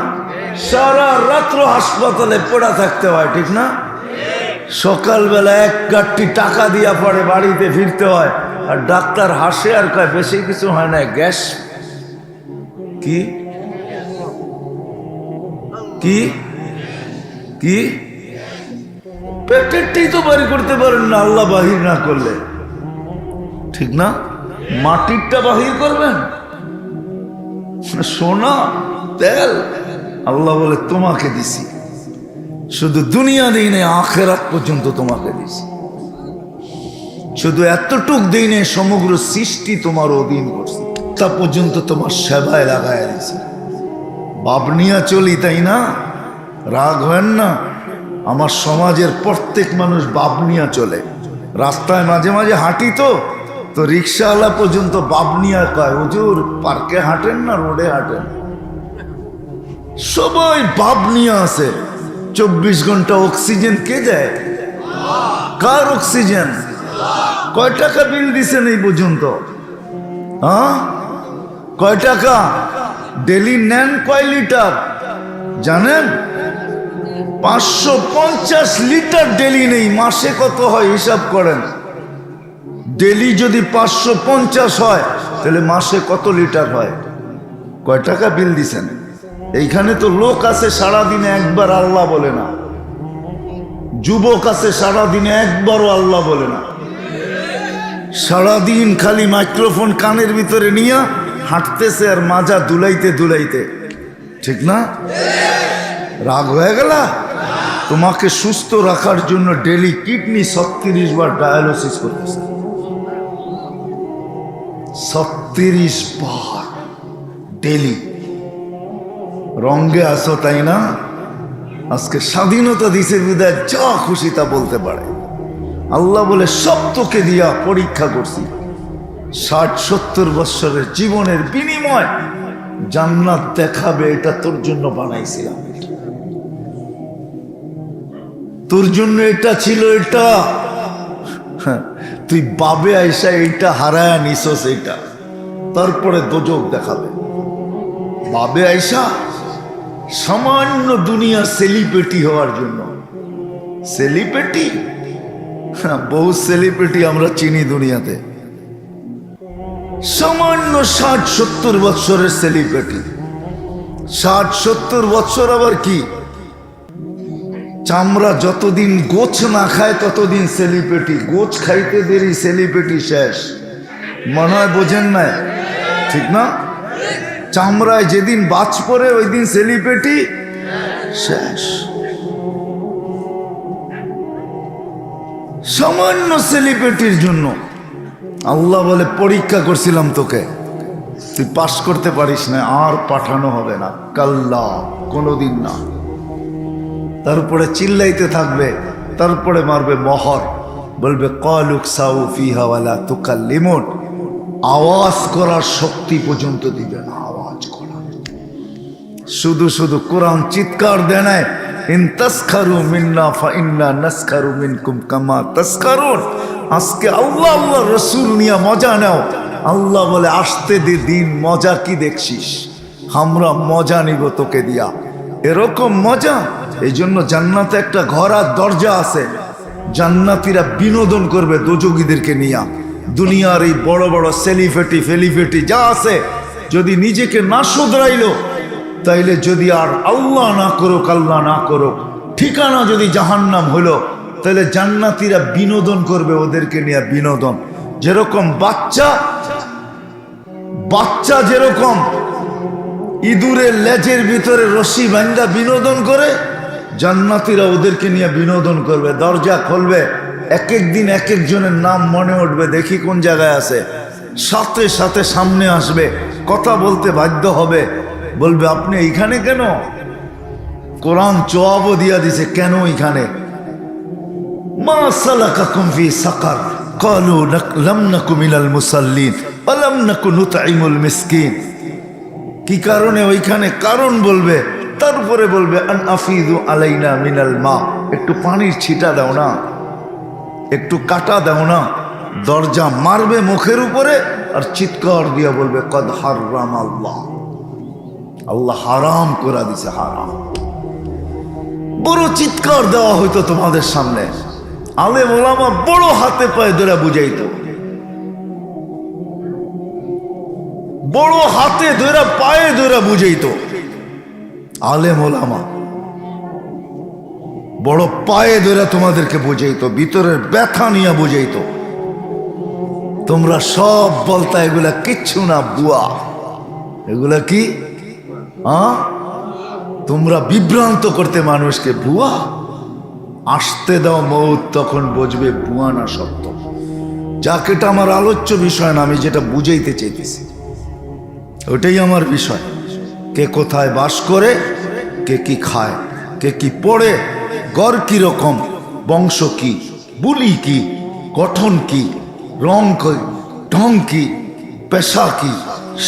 Speaker 1: সারা রাত্র হাসপাতালে পড়া থাকতে হয়, ঠিক না? সকালবেলা এক গাঁটটি টাকা দিয়া পরে বাড়িতে ফিরতে হয়, আর ডাক্তার হাসে আর কয় বেশি কিছু হয় না, গ্যাস। কি কি কি পেটেরটাই তো বাড়ি করতে পারেন না আল্লাহ বাহির না করলে, ঠিক না? মাটিরটা বাহির করবেন, সোনা তেল আল্লাহ বলে তোমাকে দিছি, শুধু দুনিয়া দেই নাই, আখিরাত পর্যন্ত তোমাকে দিছি। শুধু এতটুক দেই নাই, সমগ্র সৃষ্টি তোমার অধীন করছি, তা পর্যন্ত তোমার সেবায় লাগায় দিছি। বাবনিয়া চলি, তাই না? রাগ হয় না? আমার সমাজের প্রত্যেক মানুষ বাবনিয়া চলে, রাস্তায় মাঝে মাঝে হাঁটি তো রিক্সাওয়ালা পর্যন্ত বাবনিয়া কয়, হুজুর পার্কে হাঁটেন না রোডে হাঁটেন? সবাই বাবনিয়া আছে। 24 ঘন্টা অক্সিজেন কে দেয়? কার অক্সিজেন? কয় টাকা বিল দিছেন এই পর্যন্ত? হ্যাঁ, কয় টাকা? ডেলি নেন কয় লিটার জানেন? 550 লিটার ডেলি নেই, মাসে কত হয় হিসাব করেন। ডেলি যদি 550 হয়, তাহলে মাসে কত লিটার হয়? কয় টাকা বিল দিছেন? এইখানে তো লোক আছে সারাদিনে একবার আল্লাহ বলে না, যুবক আছে সারাদিনে একবারও আল্লাহ বলে না, সারাদিন খালি মাইক্রোফোন কানের ভিতরে নিয়ে হাঁটতেছে আর মাজা দুলাইতে দুলাইতে, ঠিক না? রাগ হয়ে গেল? তোমাকে সুস্থ রাখার জন্য ডেলি কিডনি 36 বার ডায়ালিসিস করতেছে, 36 বার ডেলি। রঙ্গে আসো, তাই না? আজকে স্বাধীনতা দিছে বিদায় যা খুশি তা বলতে পারে। আল্লাহ বলে সব তোকে দিয়া পরীক্ষা করছি, 60-70 বৎসরের জীবনের বিনিময় জান্নাত দেখাবে, এটা তোর জন্য বানাইছিলাম, তোর জন্য এটা ছিল। এটা তুই বাবে আইসা এইটা হারায়া নিছস, এইটা তারপরে দোজক দেখাবে। বাবে আইসা সামান্য দুনিয়া সেলিব্রিটি হওয়ার জন্য, সেলিব্রিটি, বহু সেলিব্রিটি আমরা চিনি দুনিয়াতে, সামান্য 60-70 বৎসরের সেলিব্রিটি। 60-70 বৎসর আবার কি? চামড়া যতদিন গোছ না খায় ততদিন সেলিব্রিটি, গোছ খাইতে দেরি সেলিব্রিটি শেষ। মনে হয় বোঝেন না, ঠিক না? চামড়ায় যেদিন বাজ পড়ে ওই দিন সেলিব্রিটি শেষ। সামান্য সেলিব্রিটির জন্য আল্লাহ বলে পরীক্ষা করছিলাম তোকে, তুই পাস করতে পারিস না, আর পাঠানো হবে না, কাল্লা, কোনোদিন না। তারপরে চিল্লাইতে থাকবে, তারপরে মারবে মোহর, বলবে ক্বালুক সাউ ফিহা ওয়ালা তুকাল্লিমুন, আওয়াজ করার শক্তি পর্যন্ত দিবে না, আওয়াজ করা। শুধু শুধু কোরআন চিৎকার দেয় না, ইন তাসখারু মিন্না ফাইন্না নাসখারু মিনকুম কামা তাসখারুন। আজকে আল্লাহ আল্লাহ রসুল নিয়ে মজা নাও। আল্লাহ বলে আসতে দে দিন, মজা কি দেখছিস? আমরা মজা নিব তোকে দিয়া, এরকম মজা। এই জন্য জান্নাতে একটা ঘর আর দরজা আছে, জান্নাতীরা বিনোদন করবে দোজখীদেরকে নিয়ে। দুনিয়ার এই বড় বড় সেলিব্রিটি ফেলিফেটি যা আছে, যদি নিজেকে না শুধরাইল, তাইলে যদি আর আল্লাহ না করুক, আল্লাহ না করুক, ঠিকানা যদি জাহান্নাম হলো, তাহলে জান্নাতীরা বিনোদন করবে ওদেরকে নিয়ে বিনোদন। যেরকম বাচ্চা যেরকম ইঁদুরের লেজের ভিতরে রশি বান্ধা বিনোদন করে, জান্নাতীরা ওদেরকে নিয়ে বিনোদন করবে। দরজা খুলবে, এক এক দিন এক একজনের নাম মনে উঠবে, দেখি কোন জায়গায় আছে। সাথে সাথে সামনে আসবে, কথা বলতে বাধ্য হবে, বলবে আপনি এইখানে কেন? কোরআন জবাবও দিয়া দিছে কেন এইখানে। মা সালাকাকুম ফি সাকার ক্বালু লাম নাকু মিনাল মুসাল্লিন ওয়া লাম নাকু নুতঈমুল মিসকিন। কি কারণে ওইখানে কারণ বলবে, তারপরে বলবে আন আফিদু আলাইনা মিনাল মা, একটু পানির ছিটা দাও না, একটু কাটা দাও না। দরজা মারবে মুখের উপরে আর চিৎকার দিয়া বলবে কদ হারাম আল্লাহ, আল্লাহ হারাম করে দিছে, হারাম। বড় চিৎকার দেওয়া হইতো তোমাদের সামনে, আলেম ওলামা বড় হাতে পায়ে ধরে বুঝাইতো, বড় হাতে ধরে পায়ে ধরে বুঝাইতো। আলেম ওলামা বড় পায়ে ধরে তোমাদেরকে বুঝাইতো, ভিতরের ব্যথা নিয়ে বুঝাইতো। তোমরা সব বলতা এগুলা কিচ্ছু না, বুয়া। এগুলা কি? তোমরা বিভ্রান্ত করতে মানুষকে, বুয়া। আসতে দাও মৌত, তখন বুঝবে বুয়া না সত্য। যাক, এটা আমার আলোচ্য বিষয় না, আমি যেটা বুঝাইতে চাইতেছি ওটাই আমার বিষয়। কে কোথায় বাস করে, কে কি খায়, কে কি পড়ে, গড় কি রকম, বংশ কি, বুলি কি, গঠন কি, রং কি, ঢং কি, পেশা কি,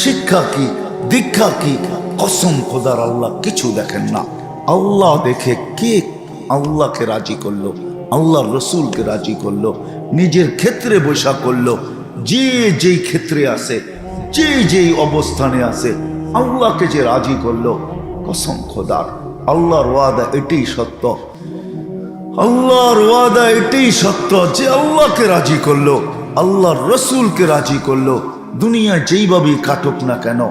Speaker 1: শিক্ষা কি, দীক্ষা কি। কসম খোদার, আল্লাহ কিছু দেখেন না। আল্লাহ দেখে কে আল্লাহকে রাজি করলো, আল্লাহর রসুলকে রাজি করলো, নিজের ক্ষেত্রে বৈশা করলো। যে যেই ক্ষেত্রে আছে, যে যেই অবস্থানে আছে, আল্লাহকে যে রাজি করলো, কসম খোদার, আল্লাহর ওয়াদা এটাই সত্য। আল্লাহর ওয়াদা এটাই সত্য যে আল্লাহকে রাজি করলো, আল্লাহর রসুলকে রাজি করলো। দুনিয়া যেইভাবেই কাটুক না কেন,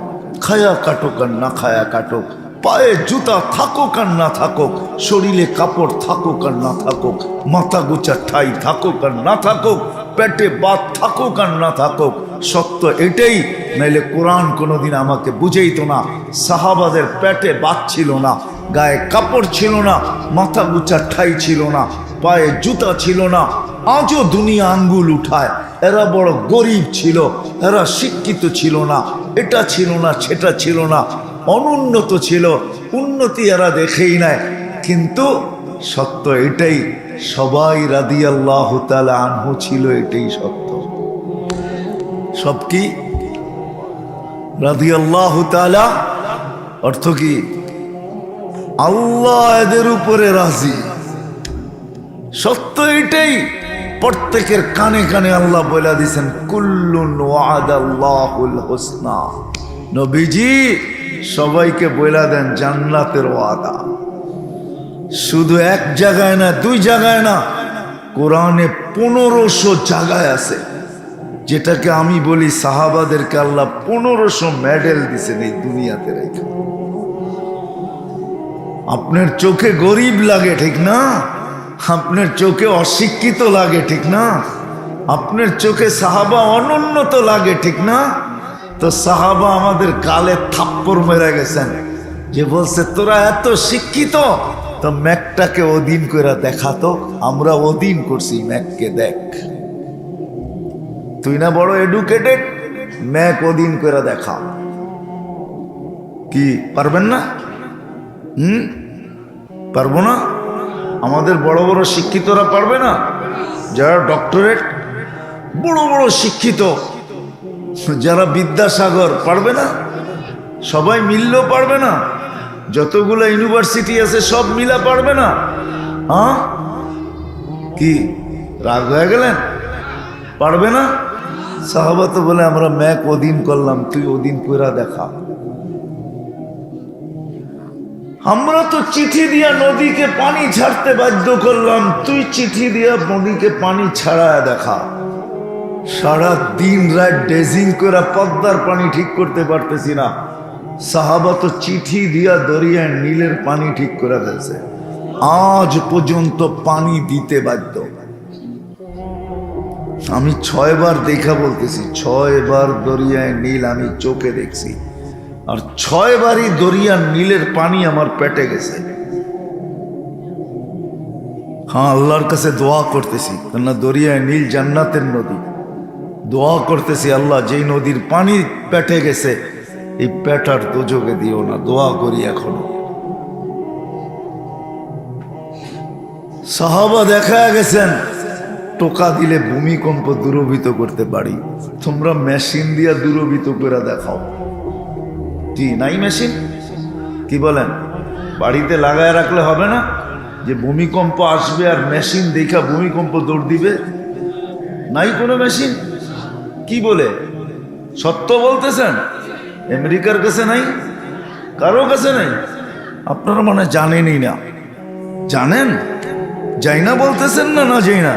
Speaker 1: খায়া কাটুক আর না খায়া কাটুক, পায়ে জুতা থাকুক আর না থাকুক, শরীরে কাপড় থাকুক আর না থাকুক, মাথা গোছা ঠাই থাকুক আর না থাকুক, পেটে বাত থাকুক আর না থাকুক, সত্য এটাই। নাইলে কোরআন কোনোদিন আমাকে বুঝাইতো না। সাহাবাদের পেটে বাত ছিল না, গায়ে কাপড় ছিল না, মাথা গোছা ঠাই ছিল না, পায়ে জুতা ছিল না। আজও দুনিয়া আঙ্গুল উঠায়, এরা বড় গরিব ছিল, এরা শিক্ষিত ছিল না, এটা ছিল না, সেটা ছিল না, অনুন্নত ছিল, উন্নতি এরা দেখেই নাই। কিন্তু সত্য এটাই, সবাই রাদিয়াল্লাহু তাআলা আনহু ছিল, এটাই সত্য। সব কি রাদিয়াল্লাহু তাআলা, অর্থ কি? আল্লাহ এদের উপরে রাজি। সত্য এটাই। প্রত্যেকের কানে কানে আল্লাহ বলে দিয়েছেন কুল্লুন ওয়াদাল্লাহুল হুসনা। নবীজি সবাইকে বলে দেন জান্নাতের ওয়াদা। শুধু এক জায়গায় না, দুই জায়গায় না, কোরআনে 1500 জায়গায় আছে, যেটাকে আমি বলি সাহাবাদেরকে আল্লাহ 1500 মেডেল দিছেন এই দুনিয়াতে রেখে। আপনার চোখে গরিব লাগে ঠিক না, আপনার চোখে অশিক্ষিত লাগে ঠিক না, আপনার চোখে সাহাবা অনুন্নত লাগে ঠিক না, তো সাহাবা আমাদের গালে থাপ্পড় মেরে গেছেন, যে বলছে তোরা এত শিক্ষিত, তো ম্যাকটাকে অধীন করে দেখাতো, আমরা অধীন করছি ম্যাককে, দেখ তুই না বড় এডুকেটেড, ম্যাক অধীন করে দেখা। কি পারবেন না? পারবো না? আমাদের বড় বড় শিক্ষিতরা পারবে না? যারা ডক্টরেট, বড় বড় শিক্ষিত, যারা বিদ্যাসাগর, পারবে না? সবাই মিললেও পারবে না? যতগুলো ইউনিভার্সিটি আছে সব মিলা পারবে না? হ্যাঁ, কি রাগ হয়ে গেলেন? পারবে না? সাহাবা তো বলে আমরা ম্যাক অধীন করলাম, তুই অধীন কইরা দেখা। আমরা তো চিঠি দিয়া নদীকে পানি ছাড়তে বাধ্য করলাম, তুই চিঠি দিয়া নদীকে পানি ছাড়ায় দেখা। সারা দিন রাত ড্রেজিং করে পদ্মার পানি ঠিক করতে পারতেছি না, সাহাবা তো চিঠি দিয়া দরিয়ায় নীলের পানি ঠিক করে ফেলছে। আজ পর্যন্ত পানি দিতে বাধ্য। আমি 6 বার দেখা বলতেছি, 6 বার দরিয়ায় নীল আমি চোখে দেখছি, আর 6 বারই দরিয়ার নীলের পানি আমার পেটে গেছে। হ্যাঁ, আল্লাহর কাছে দোয়া করতেছি, কেননা দরিয়ায় নীল জান্নাতের নদী। দোয়া করতেছি, আল্লাহ যেই নদীর পানি পেটে গেছে এই পেটার দোজকে দিও না। দোয়া করি এখনো। সাহাবা দেখা গেছেন টোকা দিলে ভূমিকম্প দূরভূত করতে পারি। তোমরা মেশিন দিয়া দূরভূত করে দেখাও। কি নাই মেশিন? কি বলেন? বাড়িতে লাগায় রাখলে হবে না যে ভূমিকম্প আসবে আর মেশিন দেখা ভূমিকম্প দৌড় দিবে? নাই কোনো মেশিন। কি বলে? সত্য বলতেছেন? আমেরিকার কাছে নাই, কারো কাছে নাই। আপনারা মানে জানেনই না। জানেন? যাই না বলতেছেন না, না যাই না।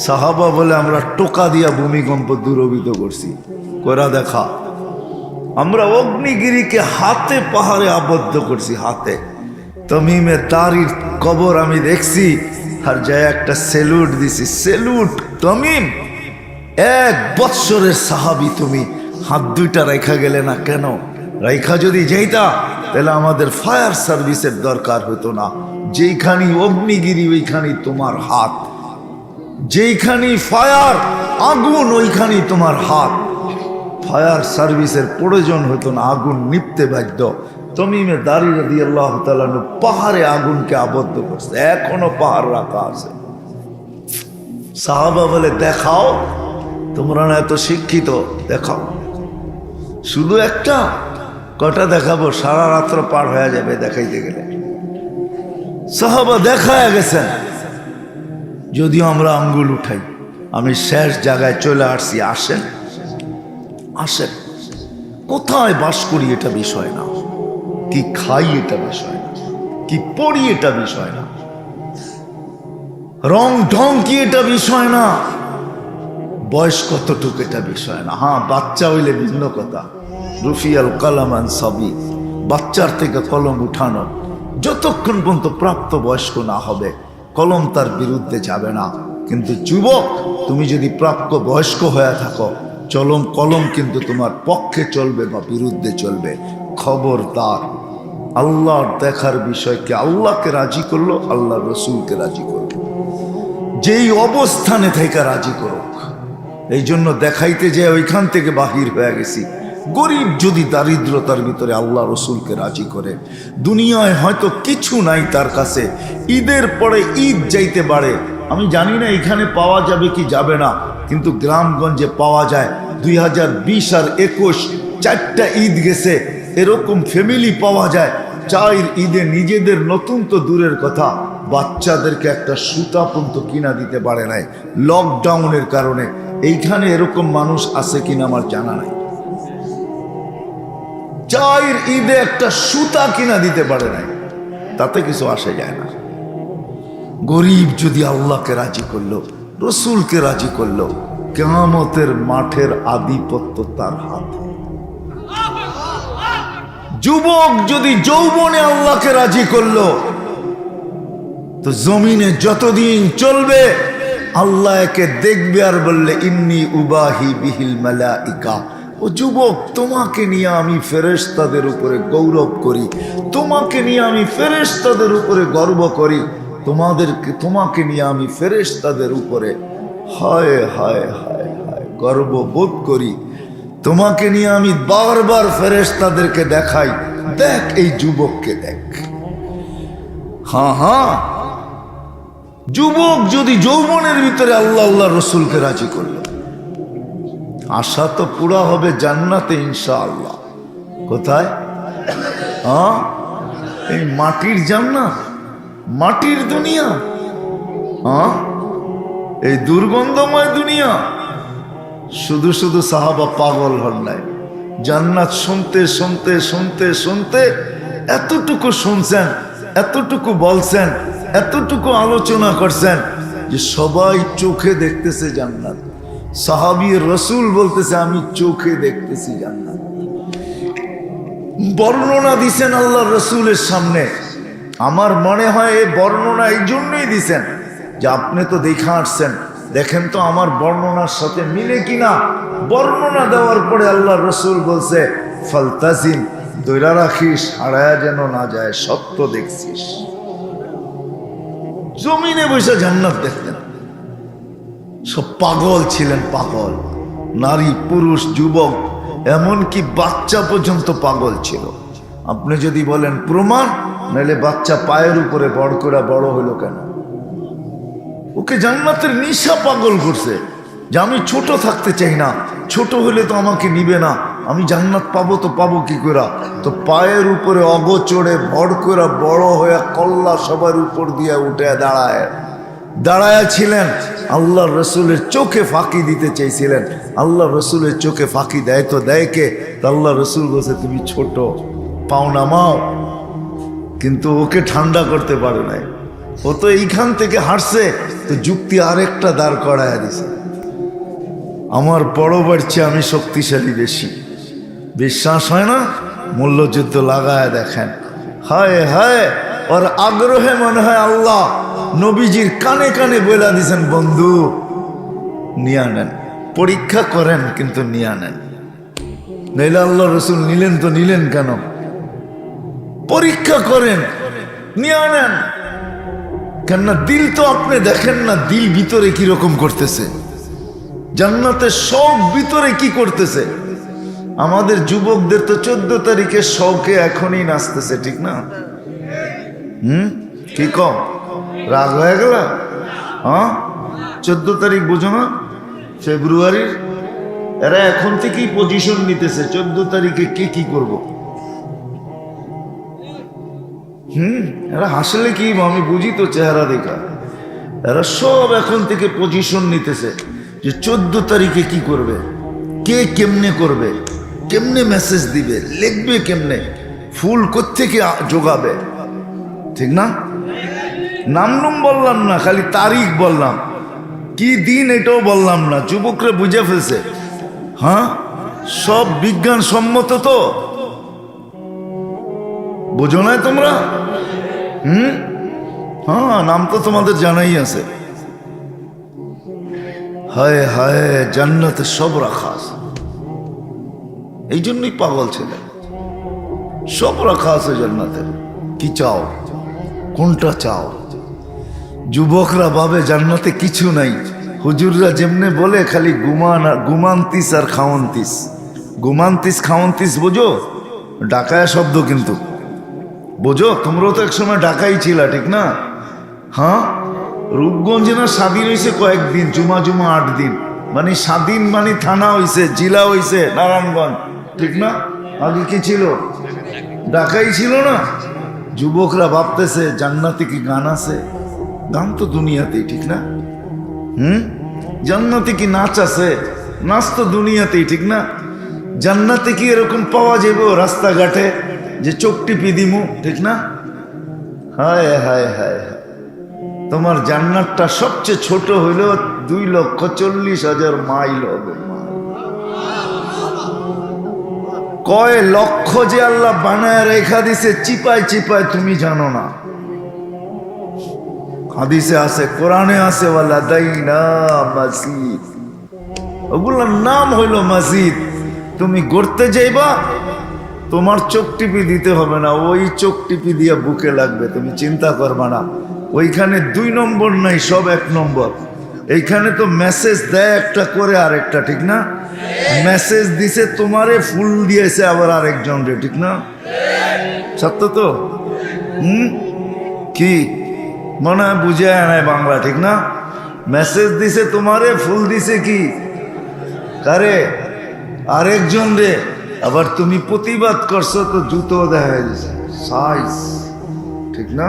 Speaker 1: সাহাবা বলে আমরা টোকা দিয়া ভূমিকম্প দূরভূত করছি। করা দেখা। আমরা অগ্নিগিরিকে হাতে পাহাড়ে আবদ্ধ করছি, হাতে। তমিমে তারির কবর আমি দেখছি, আর যায় একটা সেলুট দিছি। সেলুট তমিম, 1 বৎসরের সাহাবি তুমি, হাত দুইটা রেখা গেলে না কেন? রেখা যদি যেইতা তাহলে আমাদের ফায়ার সার্ভিসের দরকার হতো না। যেইখানি অগ্নিগিরি ওইখানি তোমার হাত, যেইখানি ফায়ার আগুন ওইখানি তোমার হাত। ফায়ার সার্ভিসের প্রয়োজন হতো না, আগুন নিপতে বাধ্য। তমিমে দাঁড়িয়ে রাদিয়াল্লাহু তাআলা পাহাড়ে আগুনকে আবদ্ধ করছে, এখনো পাহাড় রাখা আছে। সাহাবা বলে দেখাও, তোমরা না এত শিক্ষিত, দেখাও। শুধু একটা, কটা দেখাবো? সারা রাত্র পার হয়ে যাবে দেখাইতে গেলে। সাহাবা দেখায় গেছেন, যদিও আমরা আঙ্গুল উঠাই। আমি শেষ জায়গায় চলে আসছি। আসেন, আসেন। কোথায় বাস করি এটা বিষয় না, কি খাই এটা বিষয় না, কি পড়ি এটা বিষয় না, রং ঢং কি এটা বিষয় না, বয়স কতটুকু এটা বিষয় না। হ্যাঁ, বাচ্চা হইলে ভিন্ন কথা। রুফিয়াল কালামান সবই, বাচ্চার থেকে কলম উঠানো। যতক্ষণ পর্যন্ত প্রাপ্ত বয়স্ক না হবে কলম তার বিরুদ্ধে যাবে না। কিন্তু যুবক, তুমি যদি প্রাপ্ত বয়স্ক হয়ে থাকো, কলম কিন্তু তোমার পক্ষে চলবে বা বিরুদ্ধে চলবে। খবরদার। আল্লাহর দেখার বিষয়কে আল্লাহকে রাজি করলো, আল্লাহ রসুলকে রাজি করলো, যেই অবস্থানে থেকে রাজি করুক। এই জন্য দেখাইতে যে ওইখান থেকে বাহির হয়ে গেছি। গরিব যদি দারিদ্রতার ভিতরে আল্লাহ রসুলকে রাজি করে, দুনিয়ায় হয়তো কিছু নাই তার কাছে, ঈদের পরে ঈদ যাইতে পারে। আমি জানি না এখানে পাওয়া যাবে কি যাবে না, কিন্তু গ্রামগঞ্জে পাওয়া যায়। 2020 আর 21 4টা ঈদ গেছে, এরকম ফ্যামিলি পাওয়া যায় 4 ঈদে নিজেদের নতুন তো দূরের কথা, বাচ্চাদেরকে একটা সুতা পর্যন্ত কিনা দিতে পারে নাই লকডাউনের কারণে। এইখানে এরকম মানুষ আছে কিনা আমার জানা নাই। 4 ঈদে একটা সুতা কিনা দিতে পারে নাই, তাতে কিছু আসে যায় না। গরিব যদি আল্লাহকে রাজি করলো, রসুলকে রাজি করলো, কিয়ামতের মাঠের আধিপত্য তার হাতে। যুবক যদি যৌবনে আল্লাহকে রাজি করলো, তো জমিনে যতদিন চলবে আল্লাহ একে দেখবে আর বললে ইন্নী উবাহি বিহিল মালাইকা। ও যুবক, তোমাকে নিয়ে আমি ফেরেশতাদের উপরে গৌরব করি, তোমাকে নিয়ে আমি ফেরেশতাদের উপরে গর্ব করি, তোমাকে নিয়ে আমি ফেরেশতাদের উপরে হায় হায় হায় হায় গর্ববোধ করি। তোমাকে নিয়ে আমি বারবার ফেরেশতাদেরকে দেখাই, দেখ এই যুবককে দেখ। হ্যাঁ হ্যাঁ, যুবক যদি যৌবনের ভিতরে আল্লাহ আল্লাহ রসুলকে রাজি করল, আশা তো পুরা হবে জান্নাতে ইনশাআল্লাহ। কোথায়? হ্যাঁ, এই মাটির জান্নাত, মাটির দুনিয়া, হ্যাঁ, এই দুর্গন্ধময় দুনিয়া। শুধু শুধু সাহাবা পাগল হন নাই, জান্নাত শুনতে শুনতে শুনতে শুনতে এতটুকু শুনছেন, এতটুকু বলছেন, এতটুকু আলোচনা করছেন যে সবাই চোখে দেখতেছে জান্নাত। সাহাবী রসুল বলতেছে আমি চোখে দেখতেছি জান্নাত। বর্ণনা দিছেন আল্লাহ রসুলের সামনে, আমার মনে হয় এই বর্ণনা এই জন্যই দিছেন যে আপনি তো দেখা আসছেন, দেখেন তো আমার বর্ণনার সাথে মিলে কিনা। বর্ণনা দেওয়ার পরে আল্লাহ রসুল বলছে ফালতাজিম, দৈরা রাখিস, হারায়া যেন না যায়, সত্য দেখছিস। জমিনে বসে জান্নাত দেখতেন। সব পাগল ছিলেন, পাগল, নারী পুরুষ যুবক এমনকি বাচ্চা পর্যন্ত পাগল ছিল। আপনি যদি বলেন প্রমাণ, নাহলে বাচ্চা পায়ের উপরে বড় করে বড় হলো কেন? ওকে জান্নাতের নিশা পাগল করছে যে আমি ছোট থাকতে চাই না, ছোট হলে তো আমাকে নিবে না, আমি জান্নাত পাবো তো পাবো কি করে? তো পায়ের উপরে অগোচরে বড় করে বড় হয়ে কল্লা সবার উপর দিয়ে উঠে দাঁড়ায় ছিলেন। আল্লাহ রসুলের চোখে ফাঁকি দিতে চাইছিলেন। আল্লাহ রসুলের চোখে ফাঁকি দেয় তো দেয় কে? আল্লাহ রসুল বলছে তুমি ছোট, পাও নামাও। কিন্তু ওকে ঠান্ডা করতে পারে নাই। ও তো এইখান থেকে হাঁটছে, তো যুক্তি আরেকটা দাঁড় করায় দিছে, আমার বড় বাড়ছে, আমি শক্তিশালী বেশি। বিশ্বাস হয় না? মূল্যযুদ্ধ লাগায় দেখেন। হায় হায়, ওর আগ্রহে মনে হয় আল্লাহ নবীজির কানে কানে বলে দিছেন, বন্ধু নিয়ে নেন, পরীক্ষা করেন কিন্তু নিয়ে নেন। নইলে আল্লাহ রসুল নিলেন তো নিলেন কেন? পরীক্ষা করেন, নিয়ে নেন। কেননা দিল তো আপনি দেখেন না, দিল ভিতরে কিরকম করতেছে, জান্নাতের সব ভিতরে কি করতেছে। আমাদের যুবকদের তো 14 তারিখে শৌকে এখনই নাচতেছে, ঠিক না? কি কম রাগ হয়ে গেল? হ্যাঁ, 14 তারিখ বুঝো না, ফেব্রুয়ারির। এরা এখন থেকেই পজিশন নিতেছে 14 তারিখে কে কি করব। এরা হাসলে কি, আমি বুঝি তো চেহারা দেখা। এরা সব এখন থেকে পজিশন নিতেছে যে 14 তারিখে কি করবে, কে কেমনে করবে, কেমনে মেসেজ দিবে, লিখবে কেমনে, ফুল কোত্থেকে জোগাবে, ঠিক না? নাম বললাম না, খালি তারিখ বললাম, কি দিন এটাও বললাম না। যুবকরা বুঝে ফেলছে। হ্যাঁ, সব বিজ্ঞান সম্মত তো, বুঝো না তোমরা? হ্যাঁ, নাম তো তোমাদের জানাই আছে। হায় হায়, জান্নাতে সব রাখা আছে, এই জন্যই পাগল ছেলে। সব রাখা আছে জান্নাতে। কি চাও, কোনটা চাও? যুবকরা ভাবে জান্নাতে কিছু নাই। হুজুররা যেমনে বলে খালি গুমান্তিস আর খাওয়ান্তিস। গুমান্তিস খাওয়ান্তিস বোঝো? ডাকায়া শব্দ কিন্তু, বোঝো? তোমরাও তো একসময় ডাকাই ছিলা, ঠিক না? হ্যাঁ, রূপগঞ্জে না স্বাধীন হয়েছে কয়েকদিন, জুমা 8 দিন। মানে স্বাধীন মানে থানা হয়েছে, জেলা হয়েছে নারায়ণগঞ্জ, ঠিক না? আগে কি ছিল? ডাকাই ছিল না। যুবকরা ভাবতেছে জান্নাতে কি গান আছে? গান তো দুনিয়াতেই, ঠিক না? জান্নাতে কি নাচ আছে? নাচ তো দুনিয়াতেই, ঠিক না? জান্নাতে কি এরকম পাওয়া যাবে রাস্তাঘাটে যে চোখ টিপি দিমু, ঠিক না? হায় হায় হায়, তোমার জান্নাতটা সবচেয়ে ছোট হইল 2,40,000 মাইল হবে। কয় লক্ষ যে আল্লাহ বানায় রেখা দিছে চিপায় চিপায়, তুমি জানো না। হাদিসে আছে, কোরআনে আছে, ওয়ালাদাইনা মাসজিদ, ওগুলোর নাম হইল মসজিদ। তুমি গড়তে যাইবা, তোমার চোখ টিপি দিতে হবে না, ওই চোখ টিপি দিয়া বুকে লাগবে, তুমি চিন্তা করবা না। ওইখানে 2 নম্বর নাই, সব 1 নম্বর। এইখানে তো মেসেজ দেয় একটা করে আরেকটা, ঠিক না? মেসেজ দিছে তোমারে, ফুল দিয়েছে আবার আরেকজন রে, ঠিক না? সত্য তো? কি মনে হয় বুঝে নাই বাংলা, ঠিক না? মেসেজ দিছে তোমারে, ফুল দিছে কি কারে? আরেকজন রে। আবার তুমি প্রতিবাদ করছো তো জুতো দেখা দিছে সাইজ, ঠিক না?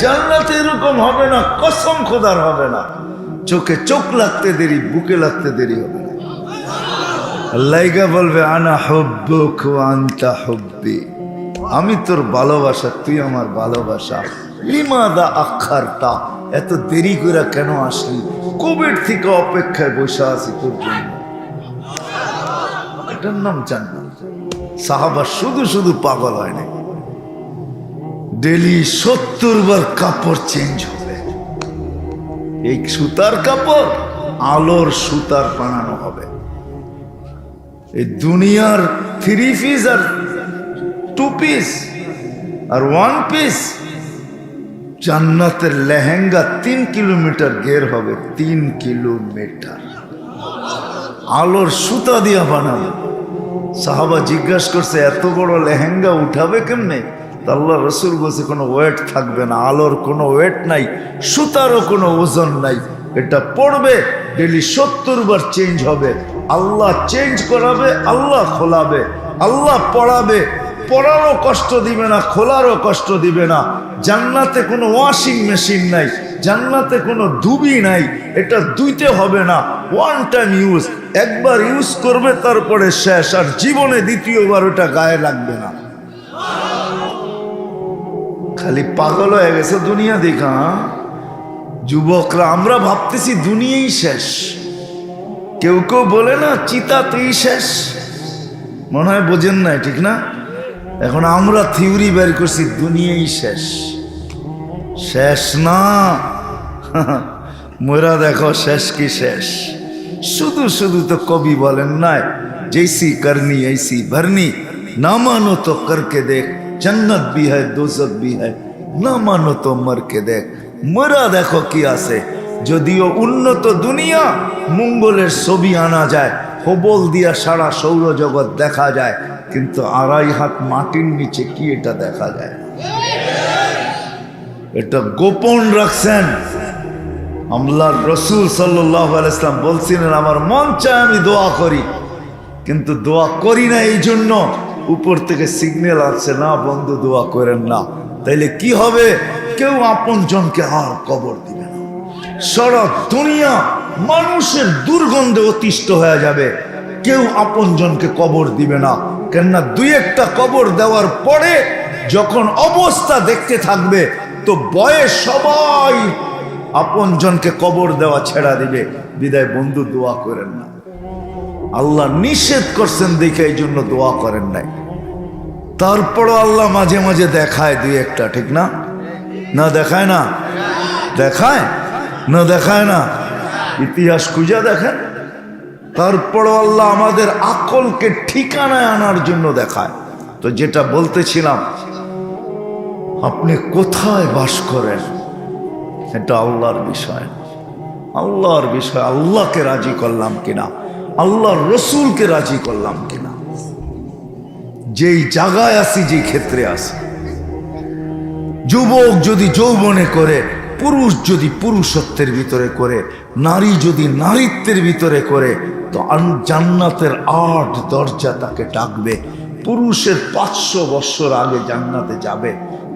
Speaker 1: জান্নাতে এরকম হবে না, কসম খোদার হবে না। চোখে চোখ লাগতে দেরি, বুকে লাগতে দেরি হবে না। আল্লাহকে বলবে আনা হুব্বুক ওয়া আনতা হুব্বি, আমি তোর ভালোবাসা, তুই আমার ভালোবাসা। লিমাদা আখারতা, এত দেরি করে কেন আসলি? কোভিড থেকে অপেক্ষায় বসে আছি তোর জন্য। এটার নাম জান্নাত। সাহাবা শুধু শুধু পাগল হয় না, ডেলি 70 বার কাপড় চেঞ্জ হবে। এই সুতার কাপড় আলোর সুতার বানানো হবে। এই দুনিয়ার 3 পিস আর 2 পিস আর 1 পিস, জান্নাতের লেহেঙ্গা 3 কিলোমিটার ঘের হবে, 3 কিলোমিটার আলোর সুতা দিয়া বানানো। সাহাবা জিজ্ঞাসা করছে এত বড় লেহেঙ্গা উঠাবে কেমনে? আল্লাহ রসুল বলছে কোনো ওয়েট থাকবে না, আলোর কোনো ওয়েট নাই, সুতারও কোনো ওজন নাই। এটা পড়বে ডেলি 70 বার চেঞ্জ হবে। আল্লাহ চেঞ্জ করাবে, আল্লাহ খোলাবে, আল্লাহ পড়াবে, পড়ারও কষ্ট দিবে না, খোলারও কষ্ট দিবে না। জান্নাতে কোনো ওয়াশিং মেশিন নাই, জান্নাতে কোনো ধুবি নাই, এটা ধুইতে হবে না, 1 টাইম ইউজ, একবার ইউজ করবে তারপরে শেষ, আর জীবনে দ্বিতীয়বার ওটা গায়ে লাগবে না। খালি পাগল হয়ে গেছে দুনিয়া দেখা। যুবকরা আমরা ভাবতেছি দুনিয়াই শেষ, কেউ কেউ বলে না চিতাতেই শেষ, মনে হয় বোঝেন না, ঠিক না? এখন আমরা থিওরি বের করছি দুনিয়াই শেষ। শেষ না, মোরা দেখো শেষ কি শেষ। শুধু শুধু তো কবি বলেন নাই, জैसी करनी ऐसी भरनी, ना मानो तो करके देख, जन्नत भी है दोजख भी है, ना मानो तो मर के देख। মোরা দেখো কি আছে। যদিও উন্নত দুনিয়া, মঙ্গলের ছবি আনা যায়, হবল দিয়া সারা সৌরজগৎ দেখা যায়, কিন্তু 2.5 হাত মাটির নিচে কি এটা দেখা যায়? এটা গোপন রাখছেন। আল্লাহর রাসূল সাল্লাল্লাহু আলাইহি ওয়াসাল্লাম বলছিলেন আমার মন চায় আমি দোয়া করি, কিন্তু দোয়া করি না এই জন্য উপর থেকে সিগন্যাল আসছে না বন্ধু দোয়া করেন না। তাইলে কি হবে? কেউ আপন জনকে আর কবর দিবে না। সারা দুনিয়া মানুষের দুর্গন্ধে অতিষ্ঠ হয়ে যাবে, কেউ আপন জনকে কবর দিবে না। কেননা 2-1টা কবর দেওয়ার পরে যখন অবস্থা দেখতে থাকবে, তো বয়স সবাই আপন জনকে কবর দেওয়া ছেড়া দিবে। বিদায় বন্ধু দোয়া করেন না। আল্লাহ নিষেধ করছেন দেখে এই জন্য দোয়া করেন নাই। তারপরও আল্লাহ মাঝে মাঝে দেখায় 2-1টা, ঠিক না? না দেখায় না? দেখায় না? দেখায় না? ইতিহাস খুঁজে দেখেন। তারপরও আল্লাহ আমাদের আকলকে ঠিকানায় আনার জন্য দেখায়। তো যেটা বলতেছিলাম, আপনি কোথায় বাস করেন এটা আল্লাহর বিষয়, আল্লাহর বিষয়। আল্লাহকে রাজি করলাম কিনা, আল্লাহর রসুলকে রাজি করলাম কিনা, যেই জায়গায় আছি, যেই ক্ষেত্রে আছি। যুবক যদি যৌবনে করে, পুরুষ যদি পুরুষত্বের ভিতরে করে, নারী যদি নারীত্বের ভিতরে করে, তো জান্নাতের 8 দরজা তাকে ডাকবে। পুরুষের 500 বছর আগে জান্নাতে যাবে।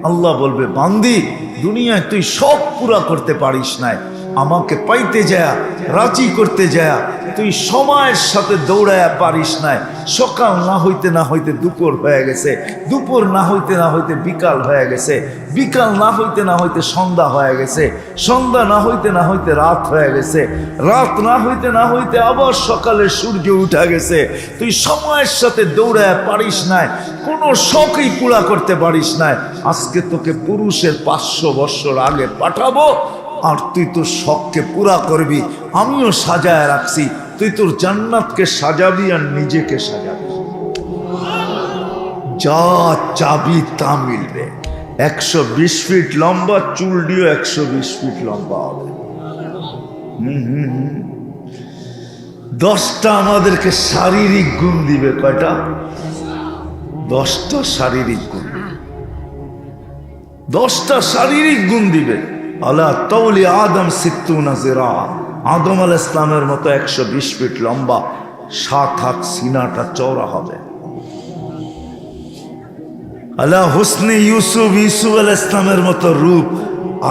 Speaker 1: আল্লাহ বলবে বান্দি দুনিয়ায় তুই সব পুরা করতে পারিস নাই, আমাকে পাইতে যায় রাজি করতে যায় তুই সময়ের সাথে দৌড়ায়া পারিস নাই। সকাল না হইতে না হইতে দুপুর হয়ে গেছে, দুপুর না হইতে না হইতে বিকাল হয়ে গেছে, বিকাল না হইতে না হইতে সন্ধ্যা হয়ে গেছে, সন্ধ্যা না হইতে না হইতে রাত হয়ে গেছে, রাত না হইতে না হইতে আবার সকালে সূর্য উঠা গেছে। তুই সময়ের সাথে দৌড়ায়া পারিস নাই, কোনো শখই পুরা করতে পারিস নাই। আজকে তোকে পুরুষের 500 বছর আগে পাঠাবো, আর তুই তোর শখকে পুরা করবি। আমিও সাজায় রাখছি, তুই তোর জান্নাতকে সাজাবি আর নিজেকে সাজাবি। যা চাবি তা মিলবে। 120 ফিট লম্বা, চুল দিয়েও 120 ফিট লম্বা হবে। 10টা আমাদেরকে শারীরিক গুণ দিবে। কয়টা? 10টা শারীরিক গুণ। 10টা শারীরিক গুণ দিবে। আলা তৌলি আদম 60 জিরা, আদম আলাইহিস সালামের মতো 120 ফিট লম্বা, 7 হাত সিনাটা চওড়া হবে। আলা হুসনে ইউসুফ, ইউসুফ আলাইহিস সালামের মতো রূপ।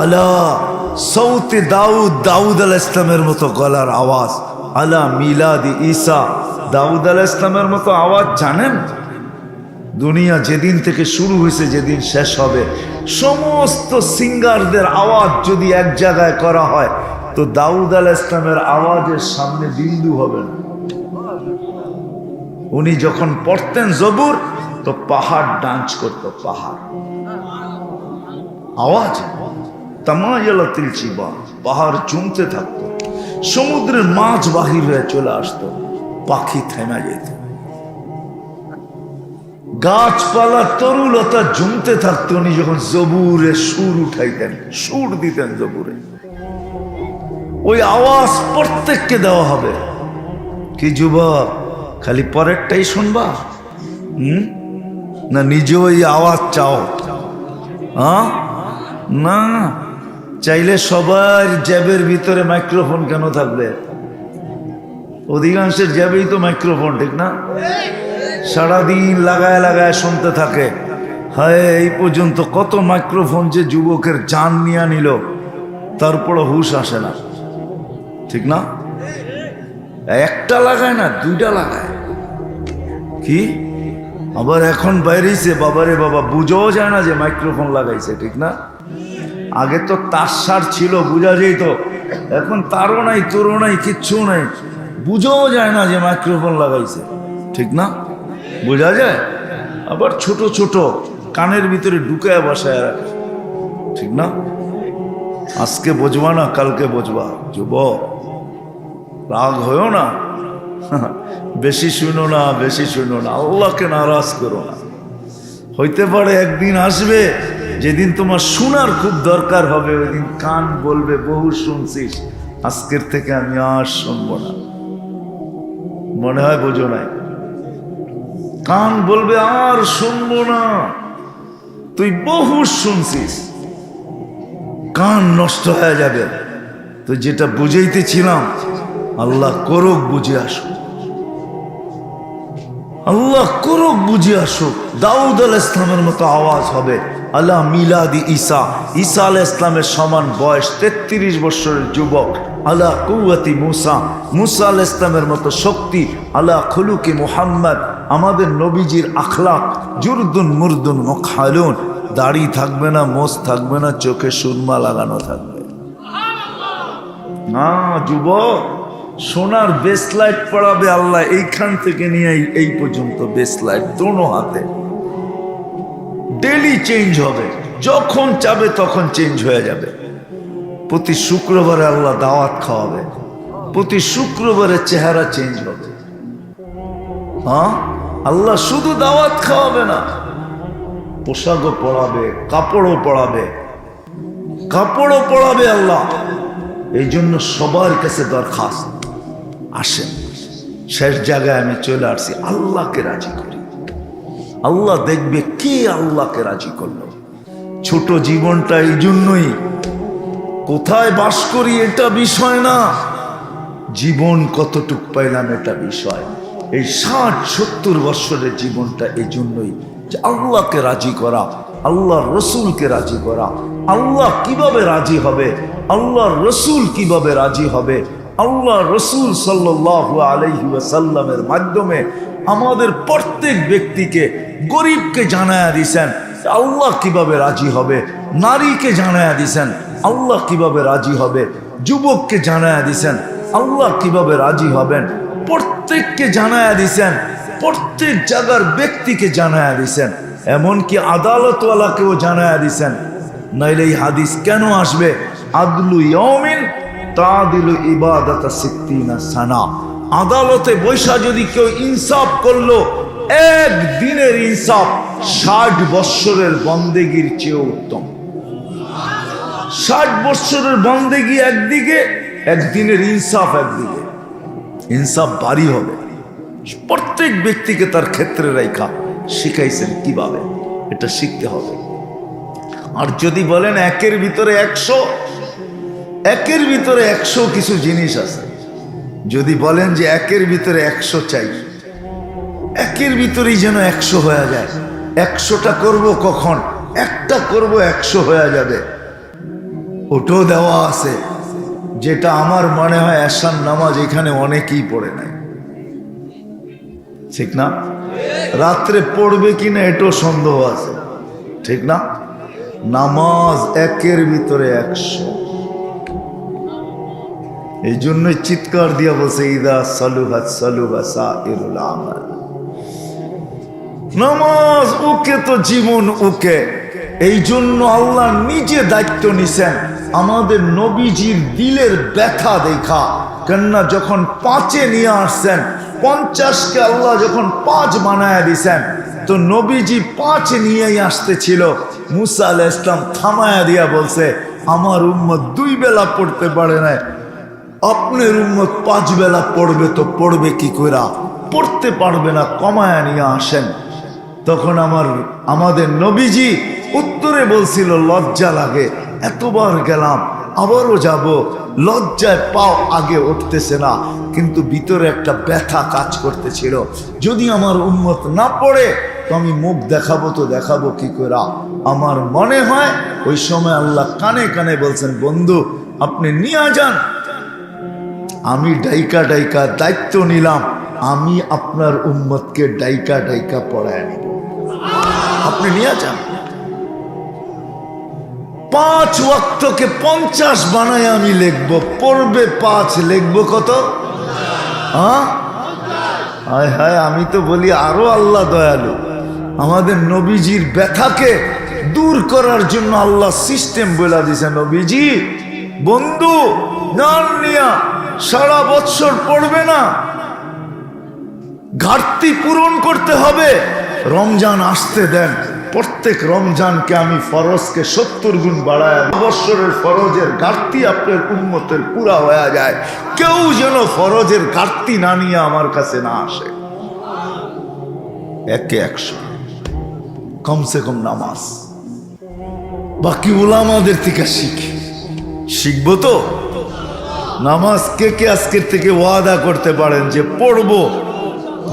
Speaker 1: আলা সৌতে দাউদ, দাউদ আলাইহিস সালামের মতো গলার আওয়াজ। আলা মিলাদি ঈসা, দাউদ আলাইহিস সালামের মতো আওয়াজ। জানেন দুনিয়া যেদিন থেকে শুরু হয়েছে যেদিন শেষ হবে, সমস্ত সিঙ্গারদের আওয়াজ যদি এক জায়গায় করা হয়, তো দাউদ আলাইহিস সালামের আওয়াজের সামনে বিন্দু হবে না। উনি যখন পড়তেন জবুর, তো পাহাড় ডান্স করতো। পাহাড় আওয়াজ, তামায়ালাতিল জিবা, পাহাড় চুমতে থাকতো, সমুদ্রের মাছ বাহির হয়ে চলে আসতো, পাখি থেমে যেত, গাছপালা তরুলতা জমতে থাকতো। উনি যখন জবুরে সুর উঠাইতেন, সুর দিতেন জবুরে, ওই আওয়াজ প্রত্যেককে দেওয়া হবে। কি যুবক, খালি পরেরটাই শুনবা না নিজে ওই আওয়াজ চাও? না, চাইলে সবার জ্যাবের ভিতরে মাইক্রোফোন কেন থাকবে? অধিকাংশের জ্যাবেই তো মাইক্রোফোন, ঠিক না? সারাদিন লাগায় লাগায় শুনতে থাকে। হায়, এই পর্যন্ত কত মাইক্রোফোন যে যুবকের জান নিয়ে নিল, তারপরে হুশ আসে না, ঠিক না? একটা লাগায় না, দুইটা লাগায়। কি আবার এখন বাইরেছে, বাবারে বাবা, বুঝাও যায় না যে মাইক্রোফোন লাগাইছে, ঠিক না? আগে তো তার সার ছিল, বুঝা যেত। এখন তারও নাই, তোরও নাই, কিচ্ছু নাই, বুঝাও যায় না যে মাইক্রোফোন লাগাইছে, ঠিক না? বোঝা যায়। আবার ছোট ছোট কানের ভিতরে ঢুকায় বসায় রাখে, ঠিক না? আজকে বুঝবা না, কালকে বুঝবা। যুবক, রাগ হয়েও না, বেশি শুনো না, বেশি শুনো না, আল্লাহকে নারাজ করো না। হইতে পারে একদিন আসবে যেদিন তোমার শোনার খুব দরকার হবে, ওই দিন কান বলবে, বহু শুনছিস, আজকের থেকে আমি আর শুনবো না। মনে হয় বোঝো নাই? কান বলবে আর শুনবো না, তুই বহু শুনছিস, কান নষ্ট হয়ে যাবে। তো যেটা বুঝাইতেছিলাম, আল্লাহ করুক বুঝে আসুক, আল্লাহ করুক বুঝে আসুক। দাউদ আলাইহিস ইসলামের মতো আওয়াজ হবে, আলা মিলাদি ঈসা, ঈসা আলাইহিস ইসলামের সমান বয়স, 33 বছরের যুবক। আলা কুওয়াতি মুসা, মুসা আলাইহিস ইসলামের মতো শক্তি। আলা খুলুকি মুহাম্মদ, আমাদের নবীজির আখলাক। জুরদুন মুরদুন মুখালুন, দাড়ি থাকবে না, মোছ থাকবে না, চোখে সুরমা লাগানো থাকবে। না যুবক, সোনার বেসলাইট পড়াবে আল্লাহ, এইখান থেকে নিয়ে এই পর্যন্ত বেসলাইট দোনো হাতে। ডেলি চেঞ্জ হবে, যখন চাবে তখন চেঞ্জ হয়ে যাবে। প্রতি শুক্রবারে আল্লাহ দাওয়াত খাওয়াবে, প্রতি শুক্রবারে চেহারা চেঞ্জ হবে। আল্লাহ শুধু দাওয়াত খাওয়াবে না, পোশাকও পড়াবে, কাপড়ও পড়াবে, কাপড়ও পড়াবে আল্লাহ। এই জন্য সবার কাছে দরখাস্ত, আসেন, শেষ জায়গায় আমি চলে আসছি, আল্লাহকে রাজি করি। আল্লাহ দেখবে কে আল্লাহকে রাজি করলো। ছোট জীবনটা এই জন্যই, কোথায় বাস করি এটা বিষয় না, জীবন কতটুক পাইলাম এটা বিষয়। এই 60-70 বৎসরের জীবনটা এই জন্যই যে আল্লাহকে রাজি করা, আল্লাহ রসুলকে রাজি করা। আল্লাহ কিভাবে রাজি হবে, আল্লাহ রসুল কিভাবে রাজি হবে, আল্লাহ রসুল সাল্লাল্লাহু আলাইহি ওয়াসাল্লামের মাধ্যমে আমাদের প্রত্যেক ব্যক্তিকে, গরিবকে জানায়া দিছেন আল্লাহ কিভাবে রাজি হবে, নারীকে জানায়া দিছেন আল্লাহ কিভাবে রাজি হবে, যুবককে জানায়া দিছেন আল্লাহ কিভাবে রাজি হবেন, প্রত্যেককে জানায়া দিছেন, প্রত্যেক জায়গার ব্যক্তিকে জানায়া দিছেন, এমনকি আদালতওয়ালাকেও জানায়া দিছেন। নাইলে এই হাদিস কেন আসবে? আদলু ইয়াউমিন তাদিলু ইবাদাতা 60 সানা। আদালতে বৈশা যদি কেউ ইনসাফ করলো, একদিনের ইনসাফ 60 বৎসরের বন্দেগীর চেয়ে উত্তম। 60 বৎসরের বন্দেগী একদিকে, একদিনের ইনসাফ একদিকে। ইনসাফ ভারী হবে। প্রত্যেক ব্যক্তিকে তার ক্ষেত্রে রেখা শিখাইছেন কিভাবে, এটা শিখতে হবে। আর যদি বলেন একের ভিতরে 100, একের ভিতরে 100 কিছু জিনিস আছে। যদি বলেন যে একের ভিতরে 100 চাই, একের ভিতরেই যেন 100 হয়ে যায়। 100টা করব কখন, একটা করব 100 হয়ে যাবে, ওটাও দেওয়া আছে। যেটা আমার মনে হয় এশার নামাজ এখানে অনেকেই পড়ে নাই, ঠিক না? রাত্রে পড়বে কিনা এটাও সন্দেহ আছে, ঠিক না? নামাজ একের ভিতরে 100। এই জন্যই চিৎকার দিয়া বলছে, ইদা সালুহাত সালুহা সাইরুল আমাল। নামাজ ওকে তো জীবন ওকে, এই জন্য আল্লাহ নিজে দায়িত্ব নিছেন আমাদের নবীজির দিলের ব্যথা দেখা। কেননা যখন 5-এ নিয়ে আসছেন, 50-কে আল্লাহ যখন 5 বানায় দিছেন, তো নবীজি 5 নিয়েই আসতেছিল। মুসা আলাইহিস সালাম থামায়া দিয়া বলছে, আমার উম্মত 2 বেলা পড়তে পারে না, আপনার উম্মত 5 বেলা পড়বে, তো পড়বে কি কইরা? পড়তে পারবে না, কমায়া নিয়ে আসেন। তখন আমাদের নবীজি উত্তরে বলছিল, লজ্জা লাগে, এতবার গেলাম, আবারও যাব, লজ্জায় পাও আগে উঠতেছে না, কিন্তু ভিতরে একটা ব্যথা কাজ করতেছিল, যদি আমার উম্মত না পড়ে তো আমি মুখ দেখাবো, তো দেখাবো কি করে? আমার মনে হয় ওই সময় আল্লাহ কানে কানে বলছেন, বন্ধু আপনি নিয়ে যান, আমি ডাইকা ডাইকা দায়িত্ব নিলাম, আমি আপনার উম্মতকে ডাইকা ডাইকা পড়ায় নিব, আপনি নিয়ে যান। 5 ওয়াক্তকে 50 বানায় আমি লিখবো, পড়বে 5, লিখবো কত? হ্যাঁ, হায় হায়, আমি তো বলি আরো আল্লাহ দয়ালু। আমাদের নবীজির ব্যথাকে দূর করার জন্য আল্লাহ সিস্টেম বলে দিছে, নবীজি বন্ধু নান নিয়া সারা বছর পড়বে না, ঘাটতি পূরণ করতে হবে, রমজান আসতে দেন, প্রত্যেক রমজানকে আমি ফরজকে 70 গুণ বাড়ায়, বৎসরের ফরজের ঘাটতি আপনার উম্মতের পুরা হয়ে যায়, কেউ যেন ফরজের ঘাটতি না নিয়ে আমার কাছে না আসে। 100 কমসে কম নামাজ, বাকি উলামাদের থেকে শিখবো তো। নামাজ কে কে আজকের থেকে ওয়াদা করতে পারেন যে পড়বো?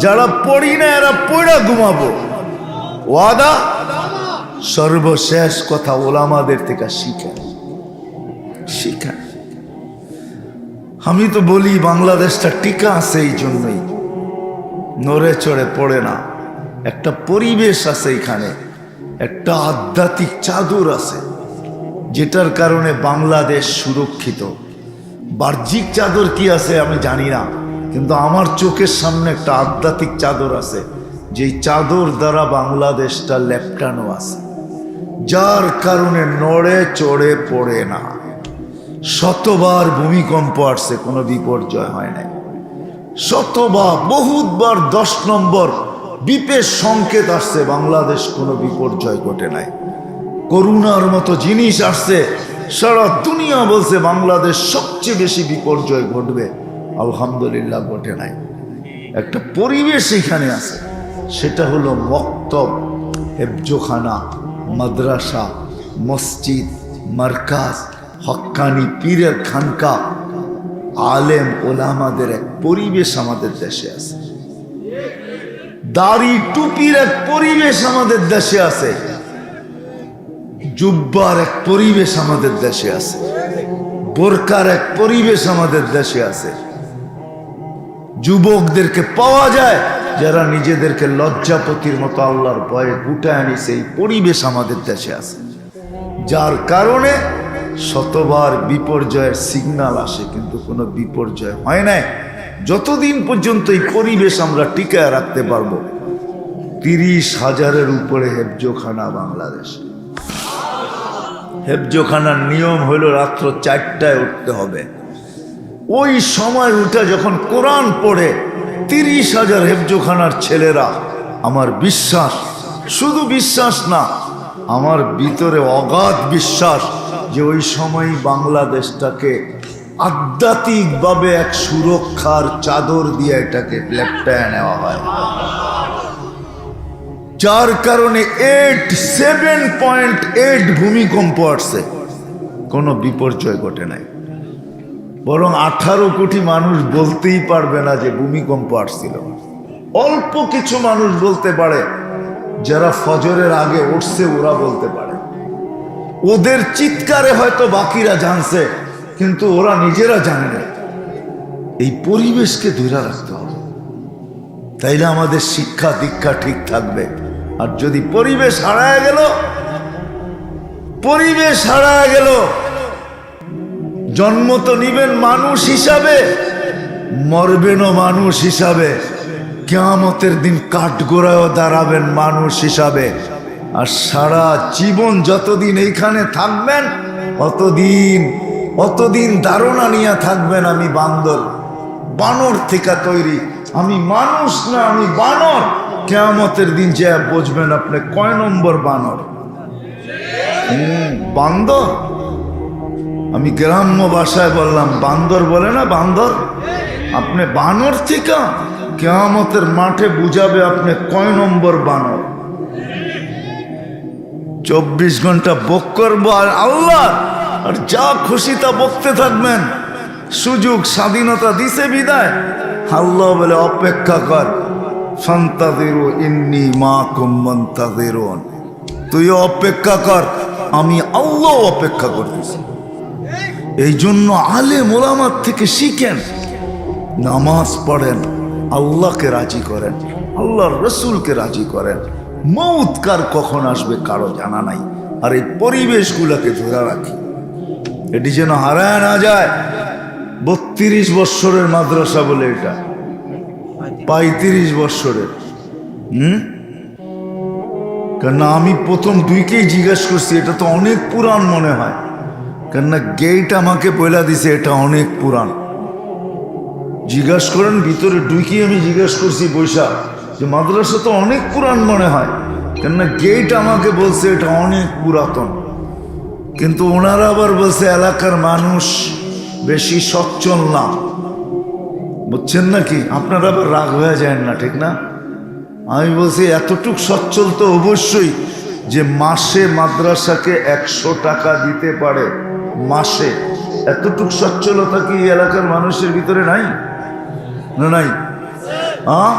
Speaker 1: যারা পড়ি না এরা পড়া ঘুমাবো, ওয়াদা। সর্বশেষ কথা, ওলামাদের থেকে শিখেন। আমি তো বলি বাংলাদেশটা টিকা আছে এই জন্যই, নড়ে চড়ে পড়ে না, একটা পরিবেশ আছে এখানে, একটা আধ্যাত্মিক চাদর আছে, যেটার কারণে বাংলাদেশ সুরক্ষিত। বাহ্যিক চাদর কি আছে আমি জানি না, কিন্তু আমার চোখের সামনে একটা আধ্যাত্মিক চাদর আছে, যেই চাদর দ্বারা বাংলাদেশটা লেপটানো আছে, যার কারণে নড়ে চড়ে পড়ে না। শতবার ভূমিকম্প আসছে, কোনো বিপর্যয় হয় নাই, শতবার, বহুতবার 10 নম্বর বিপের সংকেত আসছে, বাংলাদেশ কোনো বিপর্যয় ঘটে নাই। করোনার মতো জিনিস আসছে, সারা দুনিয়া বলছে বাংলাদেশ সবচেয়ে বেশি বিপর্যয় ঘটবে, আলহামদুলিল্লাহ ঘটে নাই। একটা পরিবেশ এখানে আছে, সেটা হলো মক্তব, হেফজোখানা, মাদ্রাসা, মসজিদ, মারকাজ, হক্কানি পীরের খানকা, আলেম ওলামাদের এক পরিবেশ আমাদের দেশে আছে। দাড়ি টুপির এক পরিবেশ আমাদের দেশে আছে, জুব্বার এক পরিবেশ আমাদের দেশে আছে, বোরকার এক পরিবেশ আমাদের দেশে আছে। যুবকদেরকে পাওয়া যায় যারা নিজেদেরকে লজ্জাপতির মতো আল্লাহর ভয়ে গুটায় আনিছে, এই পরিবেশ আমাদের দেশে আছে, যার কারণে শতবার বিপর্যয়ের সিগন্যাল আসে, কিন্তু কোনো বিপর্যয় হয় নাই। যতদিন পর্যন্ত এই পরিবেশ আমরা টিকায় রাখতে পারবো। 30,000-এর উপরে হেফজোখানা বাংলাদেশে। হেফজোখানার নিয়ম হলো রাত্র 4টায় উঠতে হবে। ওই সময় উঠে যখন কোরআন পড়ে 30,000 হেফজোখানার ছেলেরা, আমার বিশ্বাস, শুধু বিশ্বাস না, আমার ভিতরে অগাধ বিশ্বাস যে ওই সময় বাংলাদেশটাকে আধ্যাত্মিকভাবে এক সুরক্ষার চাদর দিয়ে এটাকে লেপটায় নেওয়া হয়, যার কারণে 7.8 ভূমিকম্প আসছে, কোনো বিপর্যয় ঘটে নাই। বরং 18 কোটি মানুষ বলতেই পারবে না যে ভূমিকম্প আসছিল। অল্প কিছু মানুষ বলতে পারে, যারা ফজরের আগে উঠছে ওরা বলতে পারে, ওদের চিৎকারে হয়তো বাকিরা জানছে, কিন্তু ওরা নিজেরা জানে না। এই পরিবেশকে ধরে রাখতে হবে, তাইলে আমাদের শিক্ষা দীক্ষা ঠিক থাকবে। আর যদি পরিবেশ হারায় গেল, জন্ম তো নিবেন মানুষ হিসাবে, মরবেনও মানুষ হিসাবে, কিয়ামতের দিন কাঠগোড়ায়ও দাঁড়াবেন মানুষ হিসাবে। আর সারা জীবন যতদিন এইখানে থাকবেন অতদিন ধারণা নিয়ে থাকবেন আমি বান্দর, বানর থেকে তৈরি, আমি মানুষ না, আমি বানর। কিয়ামতের দিন যে বুঝবেন আপনি কয় নম্বর বানর। বান্দর, আমি গ্রাম্য ভাষায় বললাম, বান্দর বলে না, বান্দর। আপনি বানর থেকে কিয়ামতের মাঠে বুঝাবে আপনি কয় নম্বর বানর। 24 ঘন্টা বক করবো আর আল্লাহ, আর যা খুশি তা বকতে থাকবেন। সুযোগ স্বাধীনতা দিছে বিদায়, আল্লাহ বলে অপেক্ষা কর, ফান্তাযিরু ইন্নী মাকুম মুনতাযিরুন। তুইও অপেক্ষা কর, আমি আল্লাহ অপেক্ষা করতেছি। এই জন্য আলেম ওলামার থেকে শিখেন, নামাজ পড়েন, আল্লাহকে রাজি করেন, আল্লাহর রসুলকে রাজি করেন। মৌত কার কখন আসবে কারো জানা নাই। আর এই পরিবেশগুলোকে ধরে রাখি, এটি যেন হারায় না যায়। 32 বৎসরের মাদ্রাসা বলে এটা, 35 বৎসরের। কেননা আমি প্রথম দুইকেই জিজ্ঞেস করছি, এটা তো অনেক পুরান মনে হয়। কেননা গেট আমাকে বইলা দিছে এটা অনেক পুরান। জিজ্ঞাস করেন ভিতরে ঢুকি, আমি জিজ্ঞেস করছি বৈশা যে মাদ্রাসা তো অনেক পুরান মনে হয়, কেননা গেট আমাকে বলছে এটা অনেক পুরাতন। কিন্তু ওনারা আবার বলছে এলাকার মানুষ বেশি সচ্ছল না, বুঝছেন নাকি? আপনারা আবার রাগ হয়ে যায় না, ঠিক না? আমি বলছি এতটুক সচ্ছল তো অবশ্যই যে মাসে মাদ্রাসাকে 100 টাকা দিতে পারে মাসে। এতটুক সচ্ছলতা কি এলাকার মানুষের ভিতরে নাই? না নাই? হ্যাঁ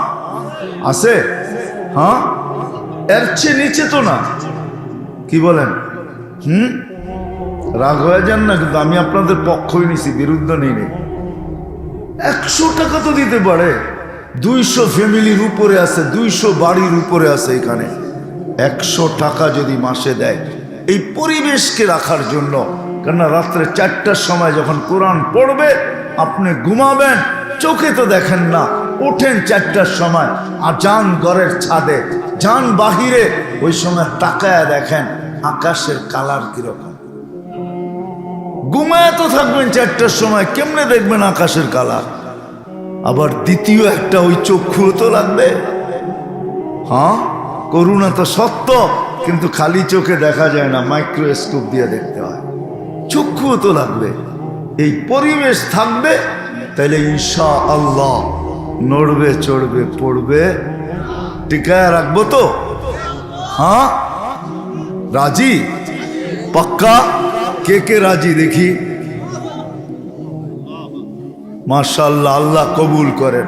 Speaker 1: আছে। হ্যাঁ, এর চেয়ে নিচে তো না, কি বলেন? রাগ হয়ে যান না, কিন্তু আমি আপনাদের পক্ষই নিছি, বিরুদ্ধ নেই। 100 টাকা তো দিতে পারে, 200 ফ্যামিলির উপরে আছে, 200 বাড়ির উপরে আছে এখানে। 100 টাকা যদি মাসে দেয় এই পরিবেশকে রাখার জন্য, কেননা রাত্রে 4টার সময় যখন কোরআন পড়বে আপনি ঘুমাবেন, চোখে তো দেখেন না, ওঠেন 4টার সময়, আর যান ঘরের ছাদে, যান বাহিরে, ওই সময় তাকায় দেখেন আকাশের কালার কিরকম। ঘুমায় তো থাকবেন 4টার সময়, কেমনে দেখবেন আকাশের কালার? আবার দ্বিতীয় একটা ওই চক্ষু তো লাগবে। হ্যাঁ, করুণা তো সত্য, কিন্তু খালি চোখে দেখা যায় না, মাইক্রোস্কোপ দিয়ে দেখতে হয়। চক্ষু তো লাগবে। এই পরিবেশ থাকবে, তাইলে ইনশাআল্লাহ নড়বে, চড়বে, পড়বে, টিকায় রাখবো তো। হ্যাঁ, রাজি? পাক্কা? কে কে রাজি দেখি? মাশাআল্লাহ, আল্লাহ কবুল করেন।